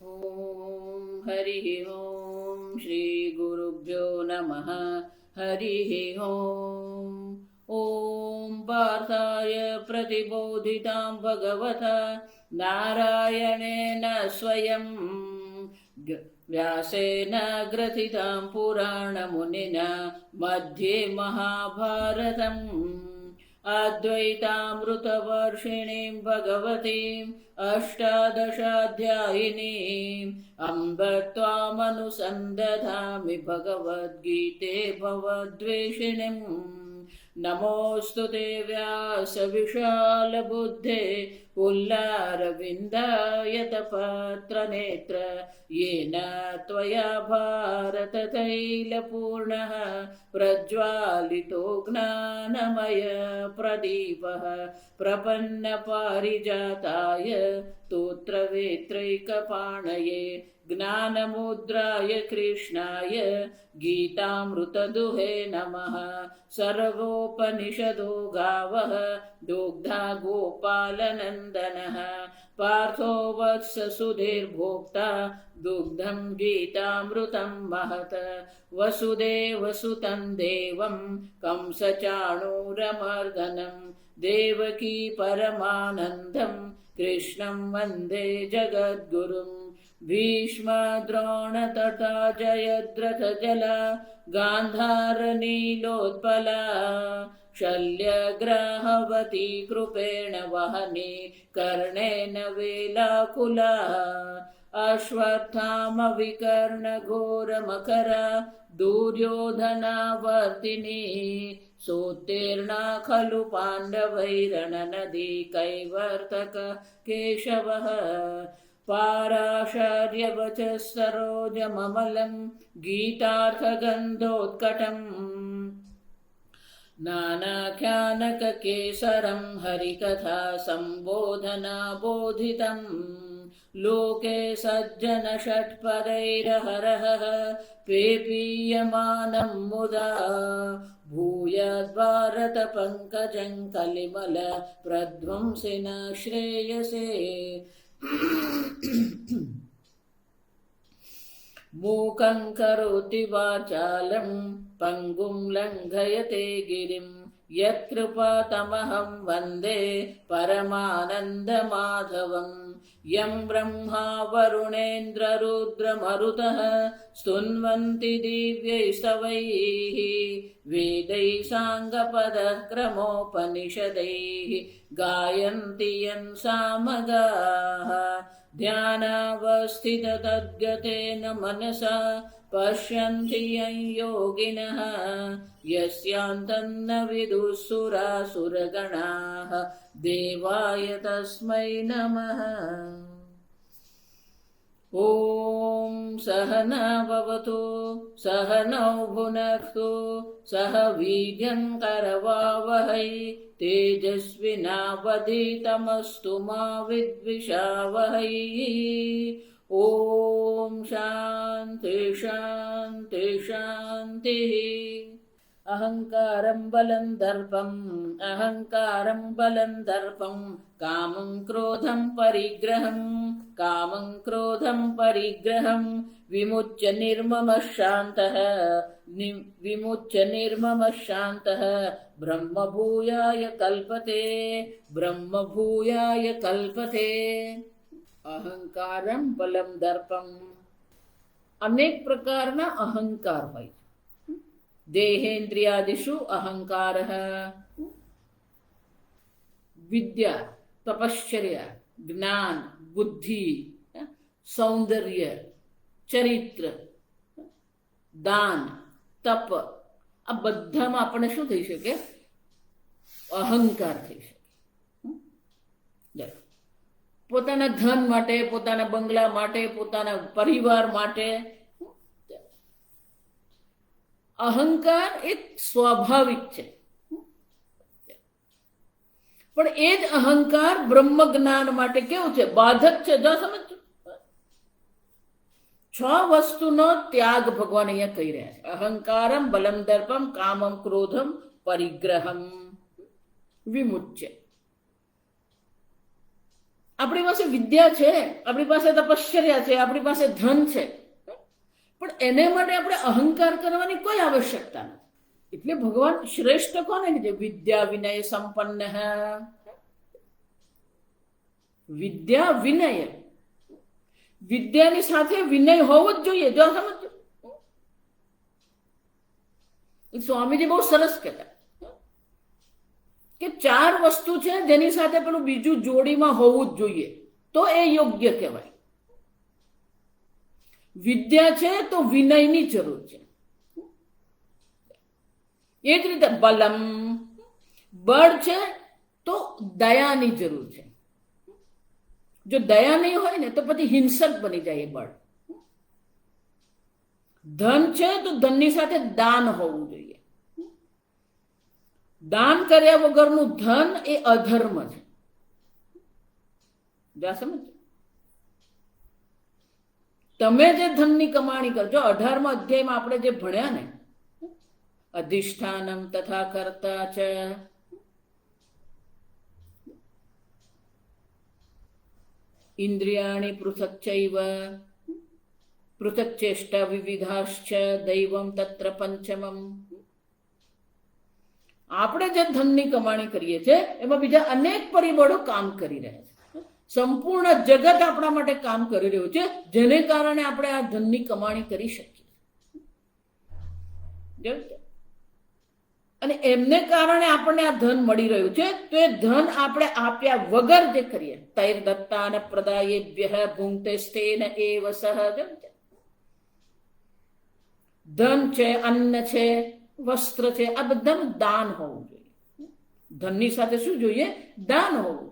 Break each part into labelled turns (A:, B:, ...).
A: ॐ हरिः ॐ श्रीगुरुभ्यो नमः। हरिः ॐ पार्थाय प्रतिबोधितां भगवता नारायणेन स्वयं व्यासेन ग्रथितां पुराणमुनिना मध्ये महाभारतम् अद्वैतामृतवर्षिणीं भगवतीम् अष्टादशाध्यायिनीम् अम्ब त्वामनुसन्दधामि भगवद्गीते भवद्वेषिणीम्। नमोऽस्तु ते व्यासविशालबुद्धे पुल्लारविन्दायतपत्रनेत्र येन त्वया भारततैलपूर्णः प्रज्वालितो ज्ञानमय प्रदीपः प्रपन्नपारिजाताय स्तोत्रवेत्रैकपाणये ज्ञानमुद्राय कृष्णाय गीतामृतदुहे नमः। सर्वोपनिषदो गावः दुग्धा गोपालनन्दनः पार्थो वत्स सुधीर्भोक्ता दुग्धं गीतामृतं महत्। वसुदेवसुतं देवं कंसचाणूरमर्दनं देवकी परमानन्दं कृष्णं वन्दे जगद्गुरुम्। भीष्मद्रोण तथा जयद्रथजला गान्धारनीलोत्पला शल्यग्राहवती कृपेण वहने कर्णेन वेलाकुला अश्वत्थामविकर्णघोरमकरा दुर्योधनावर्तिनी सोत्तीर्णा खलु पाण्डवैरणनदी कैवर्तक केशवः। पाराशर्यवचः सरोजममलं गीतार्थगन्धोत्कटम् नानाख्यानककेसरं हरिकथा सम्बोधना बोधितम्। लोके सज्जन षट्पदैरहरः पेपीयमानं मुदा भूयद्भारत पंकजं कलिमल प्रध्वंसिन श्रेयसे। मूकं करोति वाचालं पंगुं लङ्घयते गिरिं यत्कृपातमहं वन्दे परमानन्दमाधवम्। यं ब्रह्मा वरुणेन्द्ररुद्रमरुतः स्तुन्वन्ति दिव्यैस्तवैः वेदैः साङ्गपदक्रमोपनिषदैः गायन्ति यं सामगाः। ध्यानावस्थिततद्गतेन मनसा पश्यन्ति यं योगिनः यस्यान्तं न विदुः सुरासुरगणाः देवाय तस्मै नमः। ॐ सहना भवतु सहनौ भुनक्तु सह वीर्यं करवावहै तेजस्विनावधीतमस्तु मा विद्विषावहै। ॐ शान्ति शान्ति शान्तिः। अहङ्कारं बलं दर्पम् अहङ्कारं बलं दर्पं कामं क्रोधं परिग्रहं कामं क्रोधं परिग्रहं विमुच्य निर्ममः शान्तः विमुच्य निर्ममः शान्तः ब्रह्मभूयाय कल्पते ब्रह्मभूयाय कल्पते। अहंकारं बलम दर्पम अनेक प्रकारना अहंकार હોય। देहेन्द्रियादिषु अहंकारः विद्या तपश्चर्या ज्ञान बुद्धि सौंदर्य चरित्र दान तप આ બધામાં આપણે શું થઈ શકે અહંકાર થઈ શકે। પોતાના ધન માટે પોતાના બંગલા માટે પોતાના પરિવાર માટે અહંકાર એક સ્વાભાવિક છે પણ એ જ અહંકાર બ્રહ્મ જ્ઞાન માટે કેવું છે બાધક છે। જો સમજો છ વસ્તુનો ત્યાગ ભગવાન અહીંયા કહી રહ્યા છે। અહંકારમ બલમ દર્પમ કામમ ક્રોધમ પરિગ્રહમ વિમુચ્ય। આપણી પાસે વિદ્યા છે, આપણી પાસે તપશ્ચર્યા છે, આપણી પાસે ધન છે, પણ એને માટે આપણે અહંકાર કરવાની કોઈ આવશ્યકતા નથી. એટલે ભગવાન શ્રેષ્ઠ કોને કીધે? વિદ્યા વિનય સંપન્ન. વિદ્યા વિનય, વિદ્યાની સાથે વિનય હોવો જ જોઈએ. જો સમજો, સ્વામીજી બહુ સરસ કહેતા કે 4 વસ્તુ છે જેની સાથે પેલું બીજું જોડીમાં હોવું જ જોઈએ, તો એ યોગ્ય કહેવાય. વિદ્યા છે તો વિનયની જરૂર છે. એ જ રીતે બલમ, બળ છે તો દયાની જરૂર છે. જો દયા નહીં હોય ને તો પછી હિંસક બની જાય એ બળ. ધન છે તો ધનની સાથે દાન હોવું જોઈએ. દાન કર્યા વગરનું ધન એ અધર્મ છે. સમજ? તમે જે ધનની કમાણી કરજો, 18મા અધ્યાયમાં આપણે જે ભણ્યા ને, અધિષ્ઠાનમ તથા કર્તા ચ, ઇન્દ્રિયાણિ પૃથક્ચૈવ પૃથક ચેષ્ટા વિવિધાશ્ચ દૈવમ તત્ર પંચમમ. આપણે જે ધનની કમાણી કરીએ છીએ એમાં બીજા અનેક પરિબળો કામ કરી રહ્યા છે. સંપૂર્ણ જગત આપણા માટે કામ કરી રહ્યું છે, જેને કારણે આપણે આ ધનની કમાણી કરી શકીએ. અને એમને કારણે આપણને આ ધન મળી રહ્યું છે, તો એ ધન આપણે આપ્યા વગર જે કરીએ, તૈર દત્તાન પ્રદાયેભ્યઃ ભુંક્તે સ્તેન એવ સહ. ધન છે, અન્ન છે, વસ્ત્ર છે, આ બધાનું દાન હોવું જોઈએ. ધનની સાથે શું જોઈએ? દાન હોવું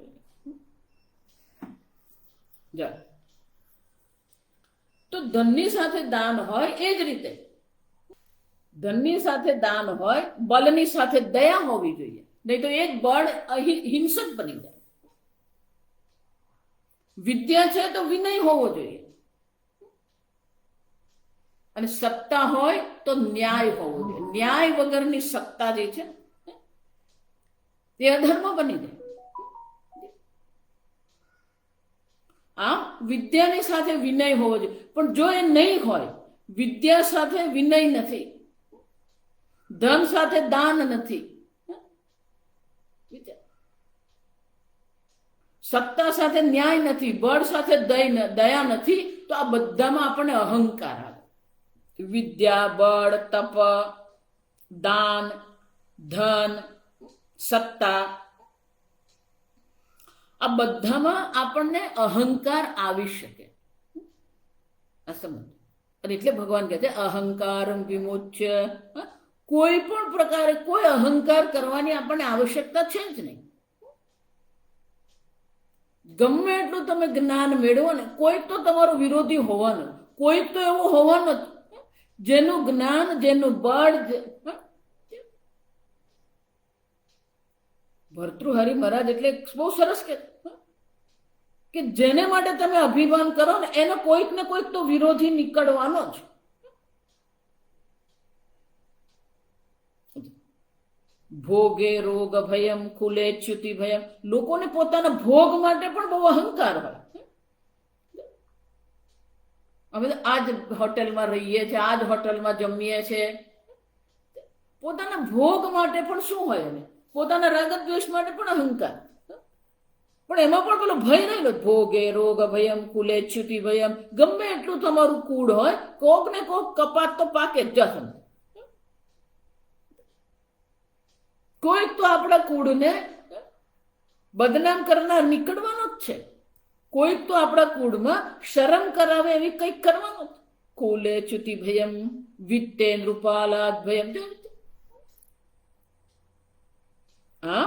A: જોઈએ. તો ધનની સાથે દાન હોય, એ જ રીતે ધનની સાથે દાન હોય, બળની સાથે દયા હોવી જોઈએ. નહીં તો એક બળ હિંસક બની જાય. વિદ્યા છે તો વિનય હોવો જોઈએ. અને સત્તા હોય તો ન્યાય હોવો જોઈએ. ન્યાય વગરની સત્તા જે છે તે અધર્મ બની જાય. આમ વિદ્યાની સાથે વિનય હોવો જોઈએ. પણ જો એ નહીં હોય, વિદ્યા સાથે વિનય નથી, ધન સાથે દાન નથી, સત્તા સાથે ન્યાય નથી, બળ સાથે દયા નથી, તો આ બધામાં આપણને અહંકાર આવે. વિદ્યા, બળ, તપ, દાન, ધન, સત્તા, આ બધામાં આપણને અહંકાર આવી શકે. આ સમજ. અને એટલે ભગવાન કહે છે અહંકારમ વિમોચ્ય. કોઈ પણ પ્રકારે કોઈ અહંકાર કરવાની આપણને આવશ્યકતા છે જ નહીં. ગમે એટલું તમે જ્ઞાન મેળવો ને, કોઈક તો તમારો વિરોધી હોવાનો, કોઈક તો એવો હોવાનો જેનું જ્ઞાન, જેનું બળ. ભર્તૃહરિ મહારાજ એટલે બહુ સરસ કે જેને માટે તમે અભિમાન કરો ને એનો કોઈક ને કોઈક તો વિરોધી નીકળવાનો જ. ભોગે રોગ ભયમ ખુલે ચ્યુતિ ભયમ. લોકોને પોતાના ભોગ માટે પણ બહુ અહંકાર હોય. અમે આ જ હોટેલમાં રહીએ છીએ, આ જ હોટલમાં જમીએ છીએ. પોતાના ભોગ માટે પણ શું હોય? એને પોતાના રાગ દ્વેષ માટે પણ અહંકાર. પણ એમાં પણ પેલો ભય રહેલો. ભોગે રોગ ભયમ કુલે ચ્યુતિ ભયમ. ગમે એટલું તમારું કુળ હોય, કોક ને કોક કપાત તો પાકે જ જશે. કોઈક તો આપણા કુળને બદનામ કરનાર નીકળવાનો જ છે. કોઈક તો આપણા કુળમાં શરમ કરાવે એવી કંઈક કરવાનું. કુલે ચ્યુતિ ભયમ વિત્તે નૃપાલાદ ભયમ. હા,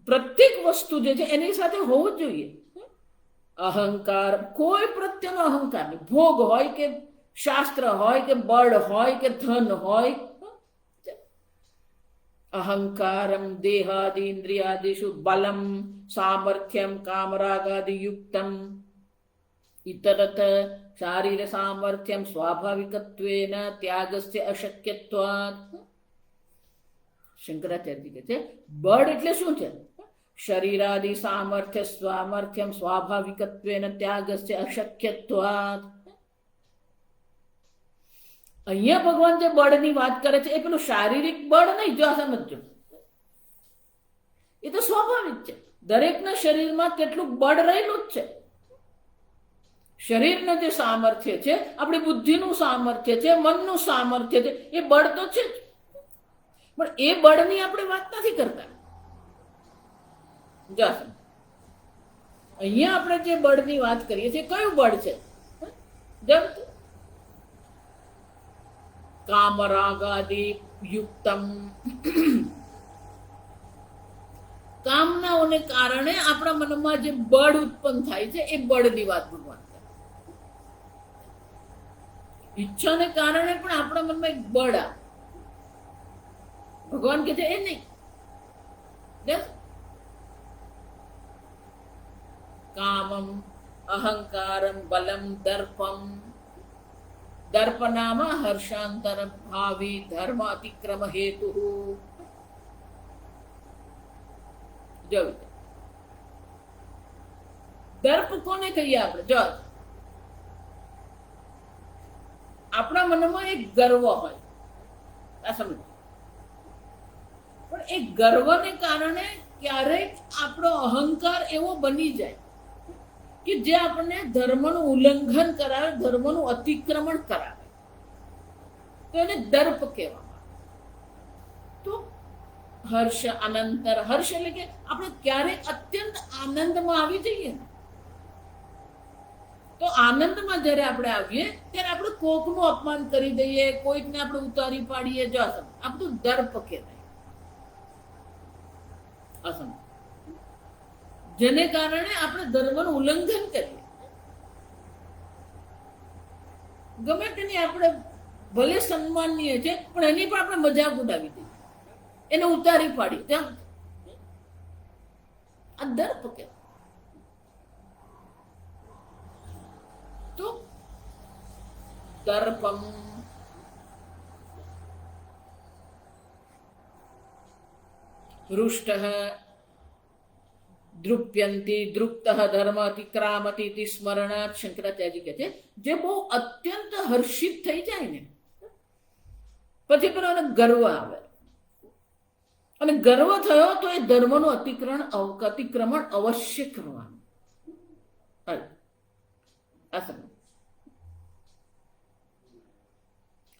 A: પ્રત્યેક વસ્તુ જે છે એની સાથે હોવું જ જોઈએ અહંકાર. કોઈ પ્રત્યેનો અહંકાર નહીં. ભોગ હોય કે શાસ્ત્ર હોય કે બળ હોય કે ધન હોય, અહંકારમ દેહાદિ ઇન્દ્રિયાદિષુ બલમ સામર્થ્યમ કામરાગાદિ યુક્તમ ઇતરત શારીર સામર્થ્યમ સ્વાભાવિકત્વેન ત્યાગસ્ય અશક્યત્વાત. શંકરાચાર્ય કહે છે બળ એટલે શું છે? શરીરાદિ સામર્થ્ય સ્વામર્થ્યમ સ્વાભાવિકત્વેન ત્યાગસ્ય અશક્યત્વાત. અહીંયા ભગવાન જે બળની વાત કરે છે એ પેલું શારીરિક બળ નહીં, જો આ સમજો, એ તો સ્વાભાવિક છે. દરેકના શરીરમાં કેટલું બળ રહેલું જ છે. શરીરનું જે સામર્થ્ય છે, આપણી બુદ્ધિનું સામર્થ્ય છે, મનનું સામર્થ્ય છે, એ બળ તો છે જ. પણ એ બળની આપણે વાત નથી કરતા. અહીંયા આપણે જે બળની વાત કરીએ છીએ કયું બળ છે? કામરાગાદિ યુક્તમ. કામનાઓને કારણે આપણા મનમાં જે બળ ઉત્પન્ન થાય છે એ બળની વાત ભગવાન કરે. ઈચ્છાને કારણે પણ આપણા મનમાં એક બળ આવે. ભગવાન કહે છે એ નહીં. કામમ અહંકારમ બલમ દર્પમ. દર્પનામ હર્ષાંતર ભાવી ધર્મ અતિક્રમ હેતુ. દર્પ કોને કહીએ આપણે? જો આપણા મનમાં એક ગર્વ હોય, આ સમજ. પણ એ ગર્વને કારણે ક્યારેક આપણો અહંકાર એવો બની જાય કે જે આપણને ધર્મનું ઉલ્લંઘન કરાવે, ધર્મનું અતિક્રમણ કરાવે, તો એને દર્પ કહેવામાં. તો હર્ષ અનંતર, હર્ષ એટલે કે આપણે ક્યારેક અત્યંત આનંદમાં આવી જઈએ ને, તો આનંદમાં જ્યારે આપણે આવીએ ત્યારે આપણે કોકનું અપમાન કરી દઈએ, કોઈકને આપણે ઉતારી પાડીએ, જો આ બધું દર્પ કહેવાય. અસમ, જેને કારણે આપણે ધર્મનું ઉલ્લંઘન કરીએ. ગમે તેની આપણે ભલે સન્માનીય છે પણ એની પણ આપણે મજાક ઉડાવી દઈએ, એને ઉતારી પાડી. ત્યાં આ દર્પ કહેવાય. તો દર્પમ હૃષ્ટ દ્રુપ્યંતી દૃપ્ત ધર્મ અતિક્રામતી ઇતિ સ્મરણાત. શંકરાચાર્ય કહે છે જે બહુ અત્યંત હર્ષિત થઈ જાય ને, પછી પેલો એને ગર્વ આવે, અને ગર્વ થયો તો એ ધર્મનું અતિક્રમણ અવશ્ય કરવાનું.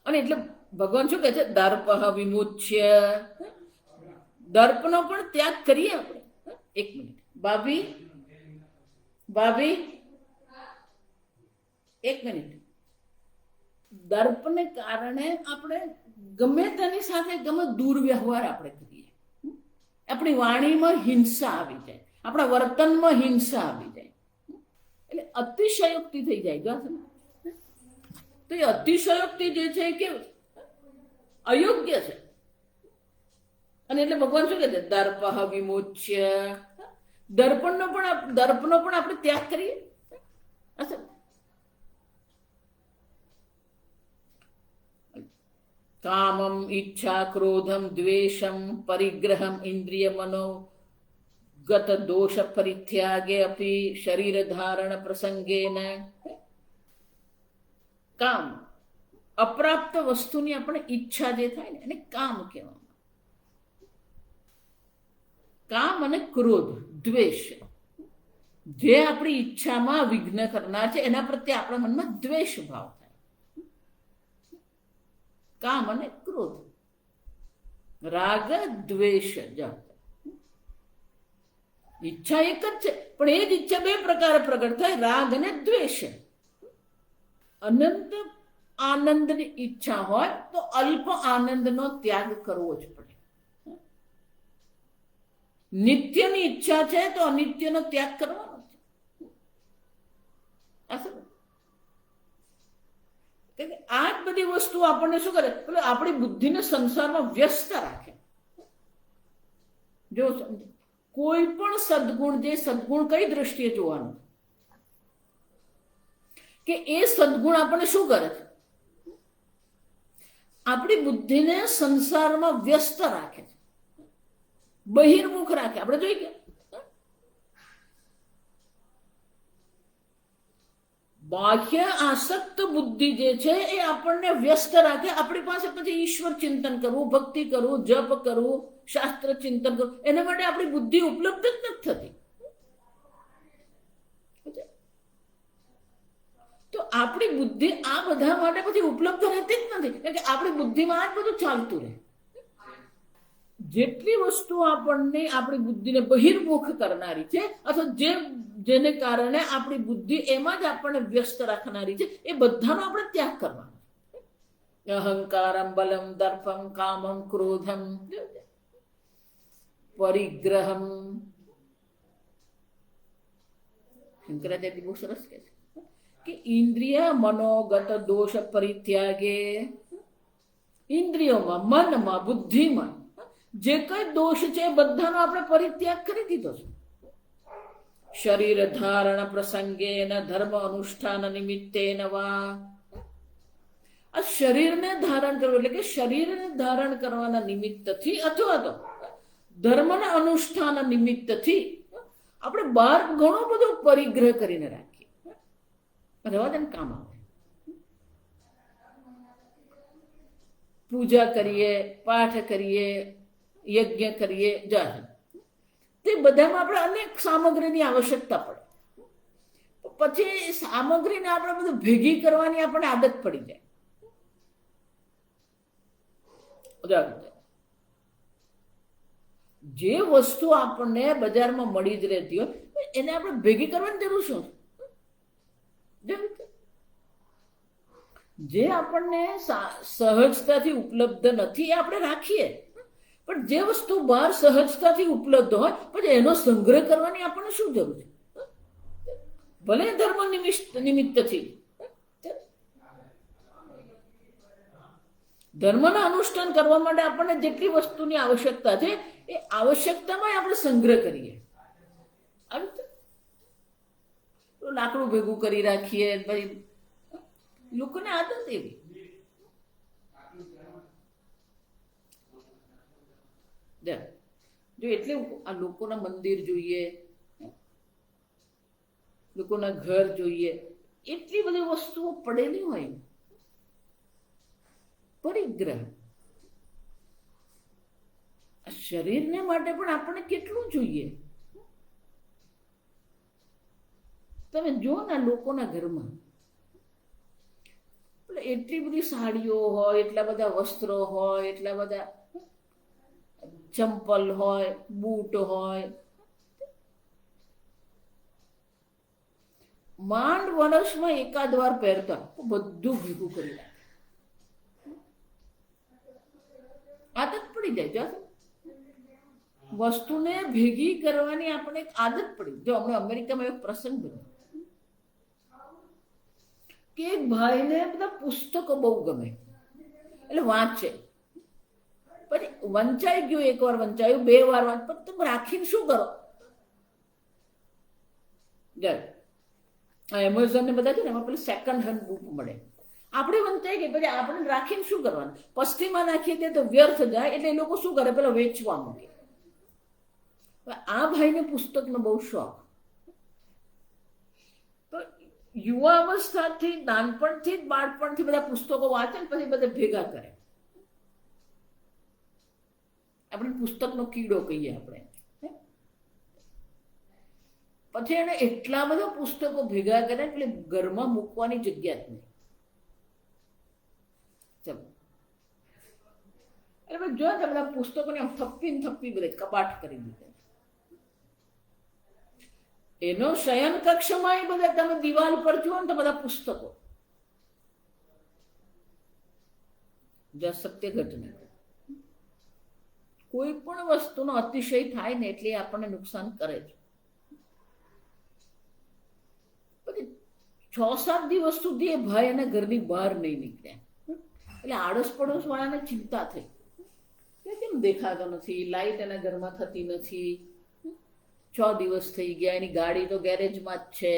A: અને એટલે ભગવાન શું કહે છે? દર્પ વિમુચ્ય. દર્પનો પણ ત્યાગ કરીએ આપણે. એક મિનિટ ભાભી, એક મિનિટ. દર્પને કારણે આપણે ગમે તેની સાથે ગમે દુર્વ્યવહાર આપણે કરીએ, આપણી વાણીમાં હિંસા આવી જાય, આપણા વર્તનમાં હિંસા આવી જાય, એટલે અતિશયોક્તિ થઈ જાય. તો એ અતિશયોક્તિ જે છે કે અયોગ્ય છે. અને એટલે ભગવાન શું કહે છે? દર્પ વિમોચ્ય. દર્પણનો પણ આપણે ત્યાગ કરીએ. કામમ ઈચ્છા ક્રોધમ દ્વેષમ પરિગ્રહમ ઇન્દ્રિય મનો ગત દોષ પરિત્યાગે અપી શરીર ધારણ પ્રસંગેન. કામ, અપ્રાપ્ત વસ્તુની આપણે ઈચ્છા જે થાય ને એને કામ કહેવામાં. કામ અને ક્રોધ, દ્વેષ, જે આપણી ઈચ્છામાં વિઘ્ન કરનાર છે એના પ્રત્યે આપણા મનમાં દ્વેષ ભાવ થાય. કામ અને ક્રોધ, રાગ દ્વેષ. ઈચ્છા એક જ છે પણ એ જ ઈચ્છા બે પ્રકારે પ્રગટ થાય, રાગ અને દ્વેષ. અનંત આનંદની ઈચ્છા હોય તો અલ્પ આનંદનો ત્યાગ કરવો જ પડે. નિત્યની ઈચ્છા છે તો અનિત્યનો ત્યાગ કરવાનો છે. આ જ બધી વસ્તુ આપણને શું કરે? એટલે આપણી બુદ્ધિને સંસારમાં વ્યસ્ત રાખે. જો કોઈ પણ સદગુણ, જે સદગુણ કઈ દ્રષ્ટિએ જોવાનું કે એ સદગુણ આપણને શું કરે છે? આપણી બુદ્ધિને સંસારમાં વ્યસ્ત રાખે છે, બહિર્મુખ રાખે. આપણે જોઈ ગયા બાહ્ય આસક્ત બુદ્ધિ જે છે એ આપણને વ્યસ્ત રાખે. આપણી પાસે પછી ઈશ્વર ચિંતન કરવું, ભક્તિ કરવું, જપ કરવું, શાસ્ત્ર ચિંતન કરવું, એના માટે આપણી બુદ્ધિ ઉપલબ્ધ જ નથી થતી. તો આપણી બુદ્ધિ આ બધા માટે પછી ઉપલબ્ધ રહેતી જ નથી, કારણ કે આપણી બુદ્ધિમાં આ જ બધું ચાલતું રહે. જેટલી વસ્તુ આપણને આપણી બુદ્ધિને બહિર્મુખ કરનારી છે અથવા જેને કારણે આપણી બુદ્ધિ એમાં જ આપણને વ્યસ્ત રાખનારી છે, એ બધાનો આપણે ત્યાગ કરવાનો. અહંકારમ, બલમ, દર્પમ, કામમ, ક્રોધમ, પરિગ્રહમ. શંકરાચાર્ય બહુ સરસ કહે છે કે ઇન્દ્રિય મનોગત દોષ પરિત્યાગે. ઇન્દ્રિયોમાં, મનમાં, બુદ્ધિમાં જે કઈ દોષ છે એ બધાનો આપણે પરિત્યાગ કરી દીધો છે. શરીર ધારણ પ્રસંગે ધર્મ અનુષ્ઠાન નિમિત્તે વા. આ શરીરને ધારણ કરવું એટલે કે શરીરને ધારણ કરવાના નિમિત્તથી અથવા તો ધર્મના અનુષ્ઠાન નિમિત્તથી આપણે બહાર ઘણો બધો પરિગ્રહ કરીને રાખીએ. રહેવા દે કામ આવે. પૂજા કરીએ, પાઠ કરીએ, યજ્ઞ કરીએ, જાહેર, તે બધામાં આપણે અનેક સામગ્રીની આવશ્યકતા પડે. પછી સામગ્રીને આપણે બધું ભેગી કરવાની આપણને આદત પડી જાય. જે વસ્તુ આપણને બજારમાં મળી જ રહેતી હોય એને આપણે ભેગી કરવાની જરૂર શું? જે આપણને સહજતાથી ઉપલબ્ધ નથી એ આપણે રાખીએ, પણ જે વસ્તુ બહાર સહજતાથી ઉપલબ્ધ હોય પછી એનો સંગ્રહ કરવાની આપણને શું જરૂર છે? ભલે ધર્મ નિમિત્તથી. ધર્મના અનુષ્ઠાન કરવા માટે આપણને જેટલી વસ્તુની આવશ્યકતા છે એ આવશ્યકતામાં આપણે સંગ્રહ કરીએ. લાકડું ભેગું કરી રાખીએ. ભાઈ લોકોને આદત એવી. જો એટલે આ લોકોના મંદિર જોઈએ, લોકોના ઘર જોઈએ, એટલી બધી વસ્તુઓ પડેલી હોય. પરિગ્રહ. શરીરને માટે પણ આપણને કેટલું જોઈએ. તમે જો ને લોકોના ઘરમાં એટલી બધી સાડીઓ હોય, એટલા બધા વસ્ત્રો હોય, એટલા બધા ચંપલ હોય, બૂટ હોય. માંડ વર્ષમાં એકાદ વાર પહેરતા બધું ભેગું કરી નાખે. આદત પડી જાય. જો વસ્તુને ભેગી કરવાની આપણે આદત પડી. જો હમણાં અમેરિકામાં એક પ્રસંગ બન્યો કે એક ભાઈને બધા પુસ્તકો બહુ ગમે એટલે વાંચે. પછી વંચાઈ ગયું, એક વાર વંચાયું, 2 વાર વાંચ, પણ તમે રાખીને શું કરો? એમેઝોન ને બધા છે ને એમાં પેલી સેકન્ડ હેન્ડ બુક મળે. આપણે વંચાઈ ગઈ પછી આપણે રાખીને શું કરવાનું? પસ્તીમાં નાખીએ તો વ્યર્થ જાય એટલે એ લોકો શું કરે? પેલા વેચવા મૂકે. આ ભાઈને પુસ્તકનો બહુ શોખ. તો યુવા અવસ્થાથી, નાનપણથી, બાળપણથી બધા પુસ્તકો વાંચે ને પછી બધા ભેગા કરે. આપણે પુસ્તકનો કીડો કહીએ આપણે. પછી એને એટલા બધા પુસ્તકો ભેગા કરે એટલે ઘરમાં મૂકવાની જગ્યા જ નહીં. ચલો એટલે જો બધા પુસ્તકોને થપ્પી બધે કબાટ કરી દીધા. એનો શયન કક્ષમાં એ બધા તમે દિવાલ પર જુઓ ને તો બધા પુસ્તકો. સત્ય ઘટના. કોઈ પણ વસ્તુનો અતિશય થાય ને એટલે આપણને નુકસાન કરે છે. પછી 6-7 દિવસ સુધી એ ભાઈ એના ઘરની બહાર નહીં નીકળ્યા. એટલે આડોશ પડોશ વાળાને ચિંતા થઈ કે કેમ દેખાતો નથી, લાઈટ એના ઘરમાં થતી નથી. 6 દિવસ થઈ ગયા, એની ગાડી તો ગેરેજમાં જ છે.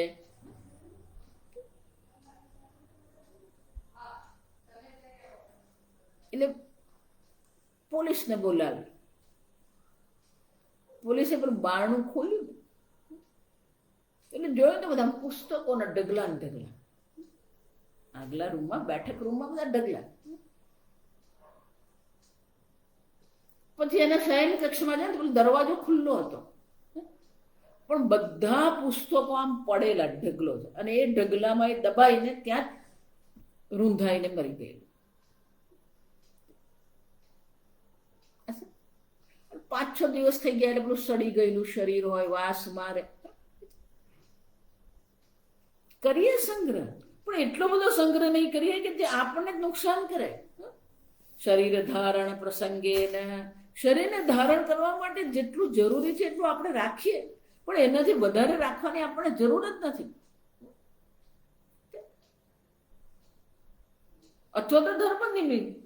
A: એટલે પોલીસને બોલાવી. પોલીસે પણ બારણું ખોલ્યું એટલે જોયું તો બધા પુસ્તકોના ઢગલા ને ઢગલા. આગલા રૂમમાં, બેઠક રૂમમાં બધા ઢગલા. પછી એના શયન કક્ષમાં જાય તો દરવાજો ખુલ્લો હતો, પણ બધા પુસ્તકો આમ પડેલા ઢગલો છે, અને એ ઢગલામાં એ દબાઈને ત્યાં રૂંધાઈને મરી ગયેલું. 5-6 દિવસ થઈ ગયા એટલે પેલું સડી ગયેલું શરીર હોય, વાસ મારે. કરીએ સંગ્રહ, પણ એટલો બધો સંગ્રહ નહીં કરીએ કે જે આપણને જ નુકસાન કરે. શરીર ધારણ પ્રસંગે ને શરીરને ધારણ કરવા માટે જેટલું જરૂરી છે એટલું આપણે રાખીએ, પણ એનાથી વધારે રાખવાની આપણને જરૂર જ નથી. અથવા તો ધર્મ નિમિત્ત,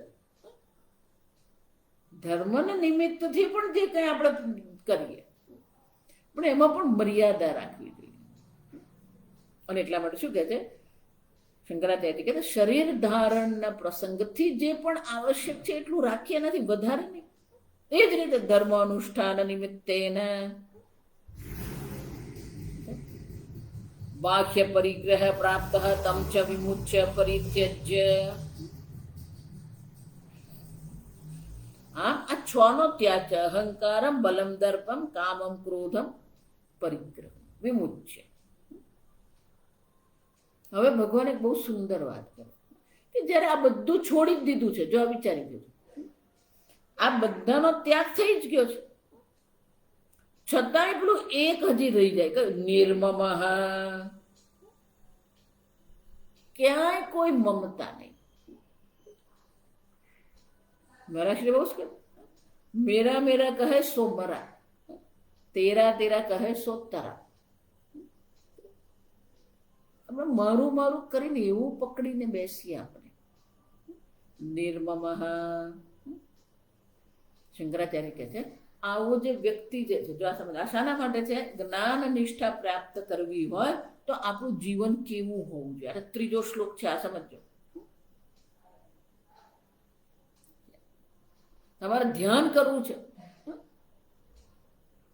A: ધર્મના નિમિત્તથી પણ જે કંઈ આપણે કરીએ, પણ એમાં પણ મર્યાદા રાખવી જોઈએ. અને એટલા માટે શું કહે છે શંકરાચાર્ય, કહે શરીર ધારણના પ્રસંગથી જે પણ આવશ્યક છે એટલું રાખીએ, નથી વધારે નહીં. એ જ રીતે ધર્મ અનુષ્ઠાન નિમિત્તેન બાહ્ય પરિગ્રહ પ્રાપ્ત તમ ચ વિમુચ્ય પરિત્યજ્ય. આમ આ 6 નો ત્યાગ છે. અહંકારમ બલમ દર્પમ કામમ ક્રોધમ પરિગ્રહ વિમુચ્ય. હવે ભગવાન એક બહુ સુંદર વાત કરે કે જ્યારે આ બધું છોડી જ દીધું છે, જો આ વિચારી દીધું, આ બધાનો ત્યાગ થઈ જ ગયો છે, છતાંય પેલું એક હજી રહી જાય, નિર્મમ, ક્યાંય કોઈ મમતા નહીં. મારા શ્રી બહુ કે મેરા મેરા કહે સો મરા, તેરા તેરા કહે સો તરા. આપણે મારું મારું કરીને એવું પકડીને બેસીએ આપણે. નિર્મમ. શંકરાચાર્ય કહે છે આવો જે વ્યક્તિ જે છે, જો આ સમજ આ શાના માટે છે, જ્ઞાન નિષ્ઠા પ્રાપ્ત કરવી હોય તો આપણું જીવન કેવું હોવું જોઈએ. આ 3જો શ્લોક છે, આ સમજો. તમારે ધ્યાન કરવું છે,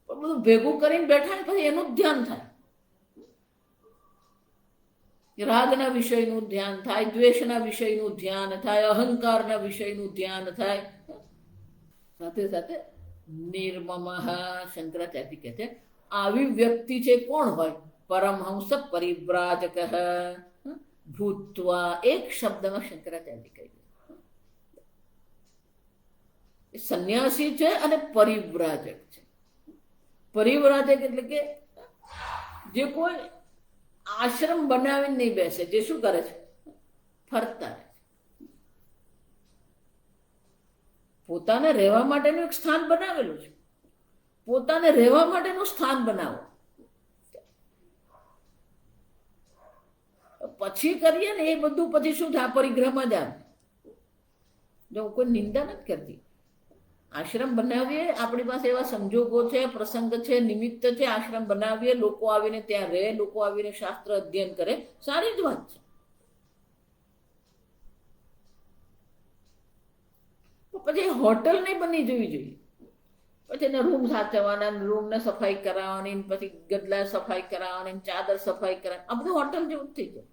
A: પણ બધું ભેગું કરીને બેઠા ને પછી એનું જ ધ્યાન થાય. રાગના વિષયનું ધ્યાન થાય, દ્વેષના વિષયનું ધ્યાન થાય, અહંકારના વિષયનું ધ્યાન થાય, સાથે સાથે નિર્મમ. શંકરાચાર્ય કહે છે આવી વ્યક્તિ છે કોણ હોય, પરમહંસ પરિવ્રાજક ભૂત્વા. એક શબ્દમાં શંકરાચાર્ય કહે છે સંન્યાસી છે અને પરિવ્રાજક છે. પરિવ્રાજક એટલે કે જે કોઈ આશ્રમ બનાવીને નહીં બેસે, જે શું કરે છે, ફરતા રહે. પોતાને રહેવા માટેનું એક સ્થાન બનાવેલું છે, પોતાને રહેવા માટેનું સ્થાન બનાવો, પછી કરીએ ને એ બધું પછી શું થાય, પરિગ્રહમાં જ આવે. જો કોઈ નિંદા નથી કરતી, આશ્રમ બનાવીએ, આપણી પાસે એવા સંજોગો છે, પ્રસંગ છે, નિમિત્ત છે, આશ્રમ બનાવીએ, લોકો આવીને ત્યાં રહે, લોકો આવીને શાસ્ત્ર અધ્યયન કરે, સારી જ વાત છે. પછી હોટલ નહીં બની જવી જોઈએ. પછી એને રૂમ સાચવવાના, રૂમને સફાઈ કરાવવાની, પછી ગદલા સફાઈ કરાવવાની, ચાદર સફાઈ કરાવવાની, આ બધું હોટલ જેવું જ થઈ જાય.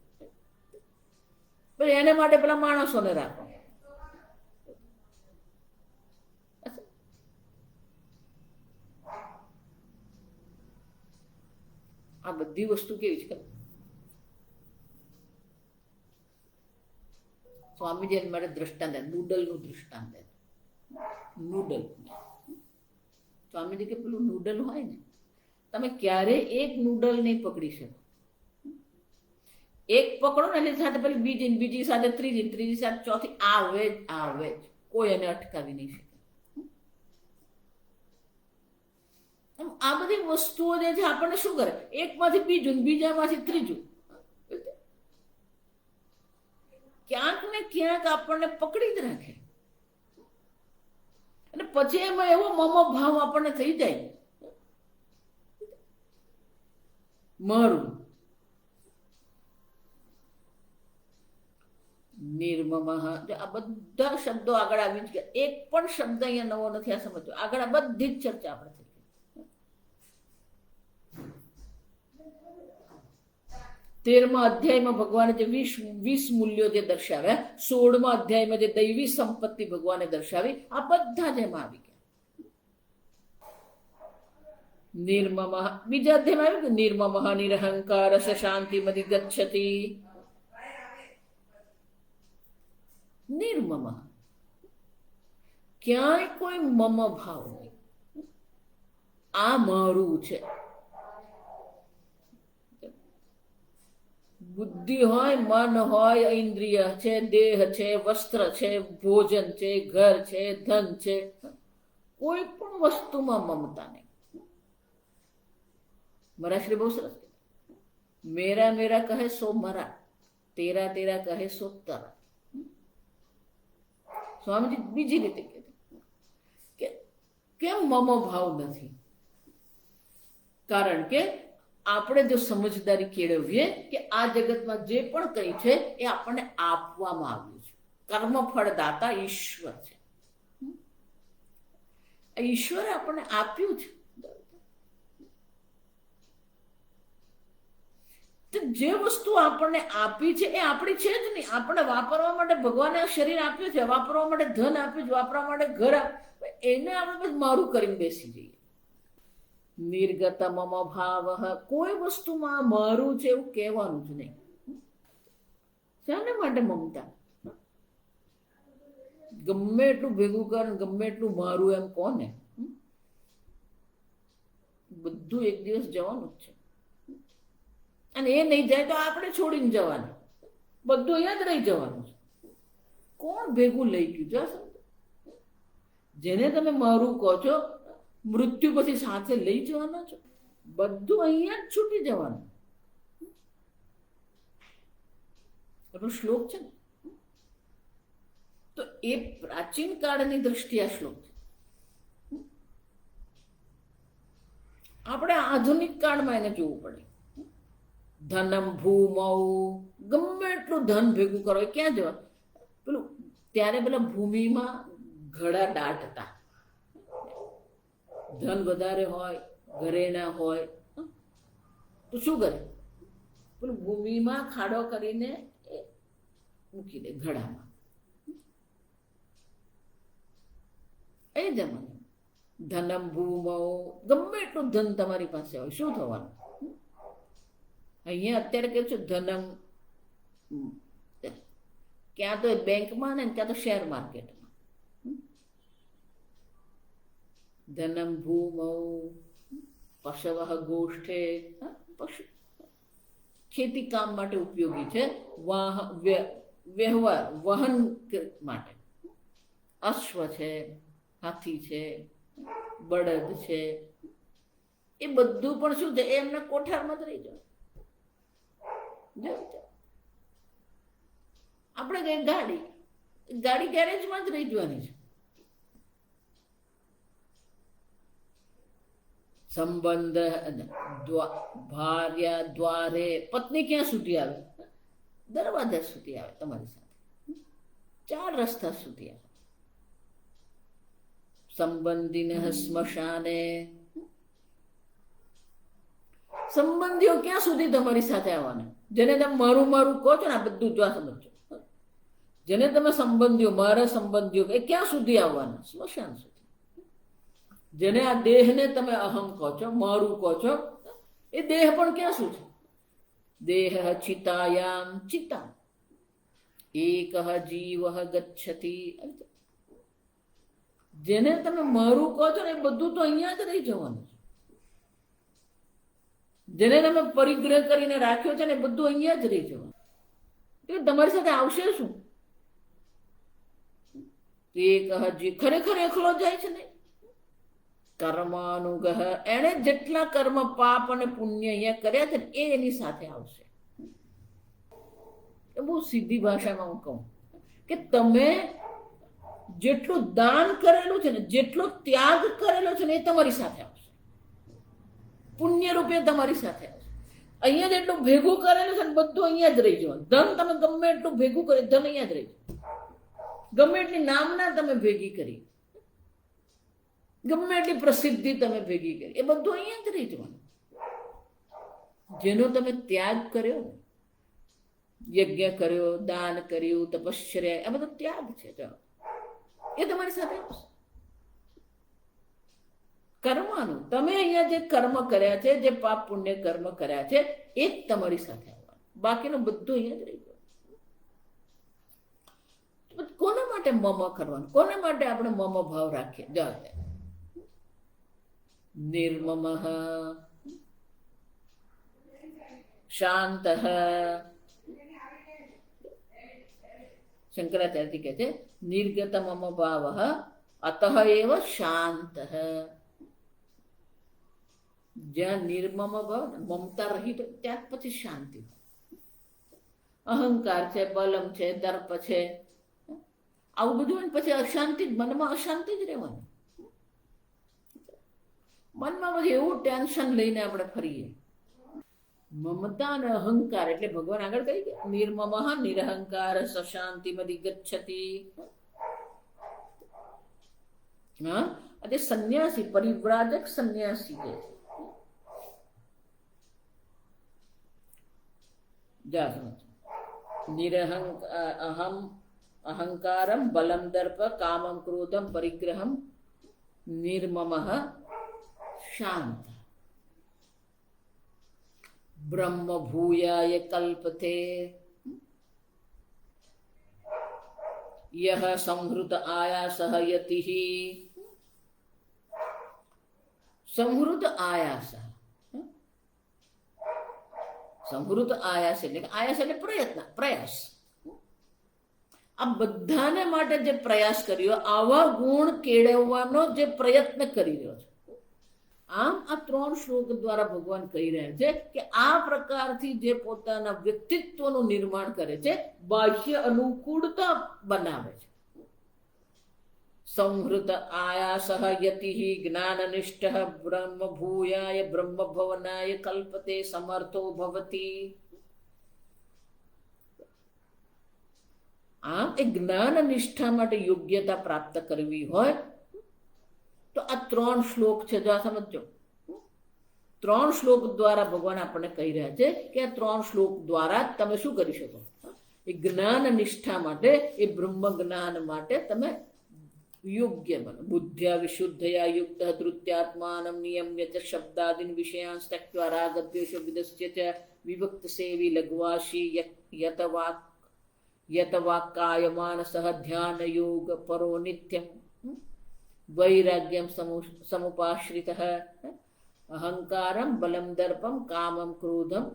A: પછી એને માટે પેલા માણસોને રાખો. આ બધી વસ્તુ કેવી છે, સ્વામીજી મારે દ્રષ્ટાંત, નૂડલનું દ્રષ્ટાંત. નૂડલ, સ્વામીજી કે પેલું નૂડલ હોય ને, તમે ક્યારે એક નૂડલ નહીં પકડી શકો. એક પકડો ને એટલે સાથે પેલી બીજી, બીજી સાથે ત્રીજી, ત્રીજી સાથે ચોથી, આવે જ આવે જ, કોઈ એને અટકાવી નહીં શકે. આ બધી વસ્તુઓ જે છે આપણને શું કરે, એકમાંથી બીજું, બીજામાંથી ત્રીજું, ક્યાંક ને ક્યાંક આપણને પકડી જ રાખે. અને પછી એમાં એવો મમો ભાવ આપણને થઈ જાય, મારું. નિર્મમ. આ બધા શબ્દો આગળ આવી જ ગયા, એક પણ શબ્દ અહીંયા નવો નથી. આ સમજો, આગળ આ બધી જ ચર્ચા આપણે થઈ. 13મા અધ્યાયમાં ભગવાને જે 20 મૂલ્યો જે દર્શાવ્યા, 16મા અધ્યાયમાં જે દૈવી સંપત્તિ ભગવાને દર્શાવી, આ બધા જ એમાં આવી ગયા. નિર્મમ, બીજા અધ્યાયમાં આવ્યું કે નિર્મમ નિરહંકાર શાંતિ મધિ ગચ્છતિ. નિર્મમ, ક્યાંય કોઈ મમ ભાવ નહીં. આ મારું છે. બુદ્ધિ હોય, મન હોય, ઇન્દ્રિય છે, દેહ છે, વસ્ત્ર છે, ભોજન છે, ઘર છે, ધન છે, કોઈ પણ વસ્તુમાં મમતા નહીં. મરાશ્રી બહુ સરસ, મેરા મેરા કહે સો મરા, તેરા તેરા કહે સો તરા. સ્વામીજી બીજી રીતે કીધું કે કેમ મમ ભાવ નથી? કારણ કે આપણે જો સમજદારી કેળવીએ કે આ જગતમાં જે પણ કંઈ છે એ આપણને આપવામાં આવ્યું છે. કર્મફળ દાતા ઈશ્વર છે. ઈશ્વરે આપણને આપ્યું છે. તો જે વસ્તુ આપણને આપી છે એ આપણી છે જ નહીં. આપણે વાપરવા માટે ભગવાને આ શરીર આપ્યું છે, વાપરવા માટે ધન આપ્યું છે, વાપરવા માટે ઘર આપ્યું, એને આપણે બસ મારું કરીને બેસી જઈએ. નિર્ગત મમ ભાવ, કોઈ વસ્તુમાં મારું છે એવું કહેવાનું જ નહીં. શાના માટે મમતા? ગમે એટલું ભેગું કર, ગમે એટલું મારું એમ કોને, બધું એક દિવસ જવાનું જ છે. અને એ નહીં જાય તો આપણે છોડીને જવાનું, બધું અહીંયા જ રહી જવાનું છે. કોણ ભેગું લઈ ગયું? જશે જેને તમે મારું કહો છો, મૃત્યુ પછી સાથે લઈ જવાના છો. બધું અહીંયા જ છૂટી જવાનું. એનો શ્લોક છે ને, તો એ પ્રાચીન કાળની દ્રષ્ટિએ આ શ્લોક છે. આપણે આધુનિક કાળમાં એને જોવું પડે. ધનમ ભૂમૌ, ગમે એટલું ધન ભેગું કરો, ક્યાં જવા? પેલું ત્યારે પેલા ભૂમિમાં ઘડા દાટતા. ધન વધારે હોય, ઘરે ના હોય તો શું કરે? પેલું ભૂમિમાં ખાડો કરીને મૂકી દે ઘડામાં. એ જમાને ધનમ ભૂમૌ, ગમે એટલું ધન તમારી પાસે હોય, શું થવાનું? અહીંયા અત્યારે કેવું છે, ધનમ ક્યાં તો બેંકમાં ને ક્યાં તો શેર માર્કેટમાં. ધનમ ભૂમૌ પશવઃ ગોષ્ઠે, પશુ ખેતી કામ માટે ઉપયોગી છે, વ્યવહાર વહન માટે. અશ્વ છે, હાથી છે, બળદ છે, એ બધું પણ શું છે? એમના કોઠારમાં જ રહી જાય. આપણે કઈ ગાડી ગેરેજમાં જ રહી જવાની છે. સંબંધ ભાર્યા દ્વારે, પત્ની ક્યાં સુધી આવે? દરવાજા સુધી આવે તમારી સાથે, 4 રસ્તા સુધી આવે. સંબંધીને સ્મશાને, સંબંધીઓ ક્યાં સુધી તમારી સાથે આવવાના? જેને તમે મારું મારું કહો છો ને, આ બધું જો સમજો. જેને તમે સંબંધીઓ, મારા સંબંધીઓ, એ ક્યાં સુધી આવવાના? સ્મશાન સુધી. જેને આ દેહને તમે અહમ કહો છો, મારું કહો છો, એ દેહ પણ ક્યાં સુધી? દેહ ચિતાયામ ચિતા એક જીવ ગચ્છતિ. જેને તમે મારું કહો છો ને, એ બધું તો અહીંયા જ રહી જવાનું છે. જેને તમે પરિગ્રહ કરીને રાખ્યો છે ને, એ બધું અહીંયા જ રહી જવાનું. એ તમારી સાથે આવશે શું? એક ખરેખર એકલો જાય છે ને. કર્માનુગહ, એને જેટલા કર્મ પાપ અને પુણ્ય અહીંયા કર્યા છે ને, એ એની સાથે આવશે. એ બહુ સીધી ભાષામાં હું કહું કે તમે જેટલું દાન કરેલું છે ને, જેટલો ત્યાગ કરેલો છે ને, એ તમારી સાથે આવશે. પુણ્ય રૂપે તમારી સાથે આવશે. અહીંયા જેટલું ભેગું કરેલું છે ને, બધું અહીંયા જ રહી જવાનું. ધન તમે ગમે એટલું ભેગું કરે, ધન અહીંયા જ રહી જાય. ગમે એટલી નામના તમે ભેગી કરી, ગમે એટલી પ્રસિદ્ધિ તમે ભેગી કરી, એ બધું અહીંયા જ રહી જવાનું. જેનો તમે ત્યાગ કર્યો ને, યજ્ઞ કર્યો, દાન કર્યું, તપશ્ચર્યા, આ બધો ત્યાગ છે. જો એ તમારી સાથે આવશે. કર્મનું તમે અહીંયા જે કર્મ કર્યા છે, જે પાપ પુણ્ય કર્મ કર્યા છે, એ જ તમારી સાથે આવવાનું. બાકીનું બધું અહીંયા જ રહી ગયું. કોના માટે મમ કરવાનું? કોના માટે આપણે મમ ભાવ રાખીએ? જો નિર્મમ શાંત. શંકરાચાર્ય કહે છે નિર્ગત મમ ભાવ અતઃ એવ શાંત. જ્યાં નિર્મમ ભાવ, મમતા રહિત, ત્યાર પછી શાંતિ. અહંકાર છે, બલમ છે, દર્પ છે, આવું બધું પછી અશાંતિ જ, મનમાં અશાંતિ જ રહેવાની. મનમાં પછી એવું ટેન્શન લઈને આપણે ફરીએ. મમતા અને અહંકાર એટલે ભગવાન આગળ કહી ગયા નિર્મમ નિરહંકાર શાંતિ મધી ગચ્છતિ. હા, એટલે સંન્યાસી, પરિવ્રાજક સંન્યાસી છે. અહંકારમ બલમ દર્પ કામમ ક્રોધમ પરિગ્રહમ નિર્મમ શાંત. બ્રહ્મ ભૂયાય કલ્પતે યહ સંહૃત આયાસઃ યતિઃ. સંહૃત આયાસ. સંહૃત આયાસ એટલે આયાસ એટલે પ્રયત્ન, પ્રયાસ. આ બધાને માટે જે પ્રયાસ કર્યો, આવા ગુણ કેળવવાનો જે પ્રયત્ન કરી રહ્યો છે. આમ આ 3 શ્લોક દ્વારા ભગવાન કહી રહ્યા છે કે આ પ્રકારથી જે પોતાના વ્યક્તિત્વનું નિર્માણ કરે છે, બાહ્ય અનુકૂળતા બનાવે છે. સંહૃત આયાસઃ યતિઃ જ્ઞાનનિષ્ઠઃ બ્રહ્મ ભૂયાય બ્રહ્મ ભવનાય કલ્પતે સમર્થો ભવતિ. આમ એ જ્ઞાન નિષ્ઠા માટે યોગ્યતા પ્રાપ્ત કરવી હોય તો આ 3 શ્લોક છે. જો આ સમજો, 3 શ્લોક દ્વારા ભગવાન આપણને કહી રહ્યા છે કે આ 3 શ્લોક દ્વારા તમે શું કરી શકો? એ જ્ઞાન નિષ્ઠા માટે, એ બ્રહ્મ જ્ઞાન માટે તમે યોગ્ય બનો. બુદ્ધ્યા વિશુદ્ધયા યુક્ત ધૃત્યાત્માનમ નિયમ્ય ચ શબ્દાદિન વિષયાન ત્યક્ત્વા રાગદ્વેષ વિદસ્ય ચ વિભક્ત સેવી લઘ્વાશી યતવાક્કાયમાનસઃ ધ્યાન યોગ પરો નિત્યમ વૈરાગ્યમ સમુપાશ્રિતઃ અહંકારમ બલમ દર્પમ કામમ ક્રોધમ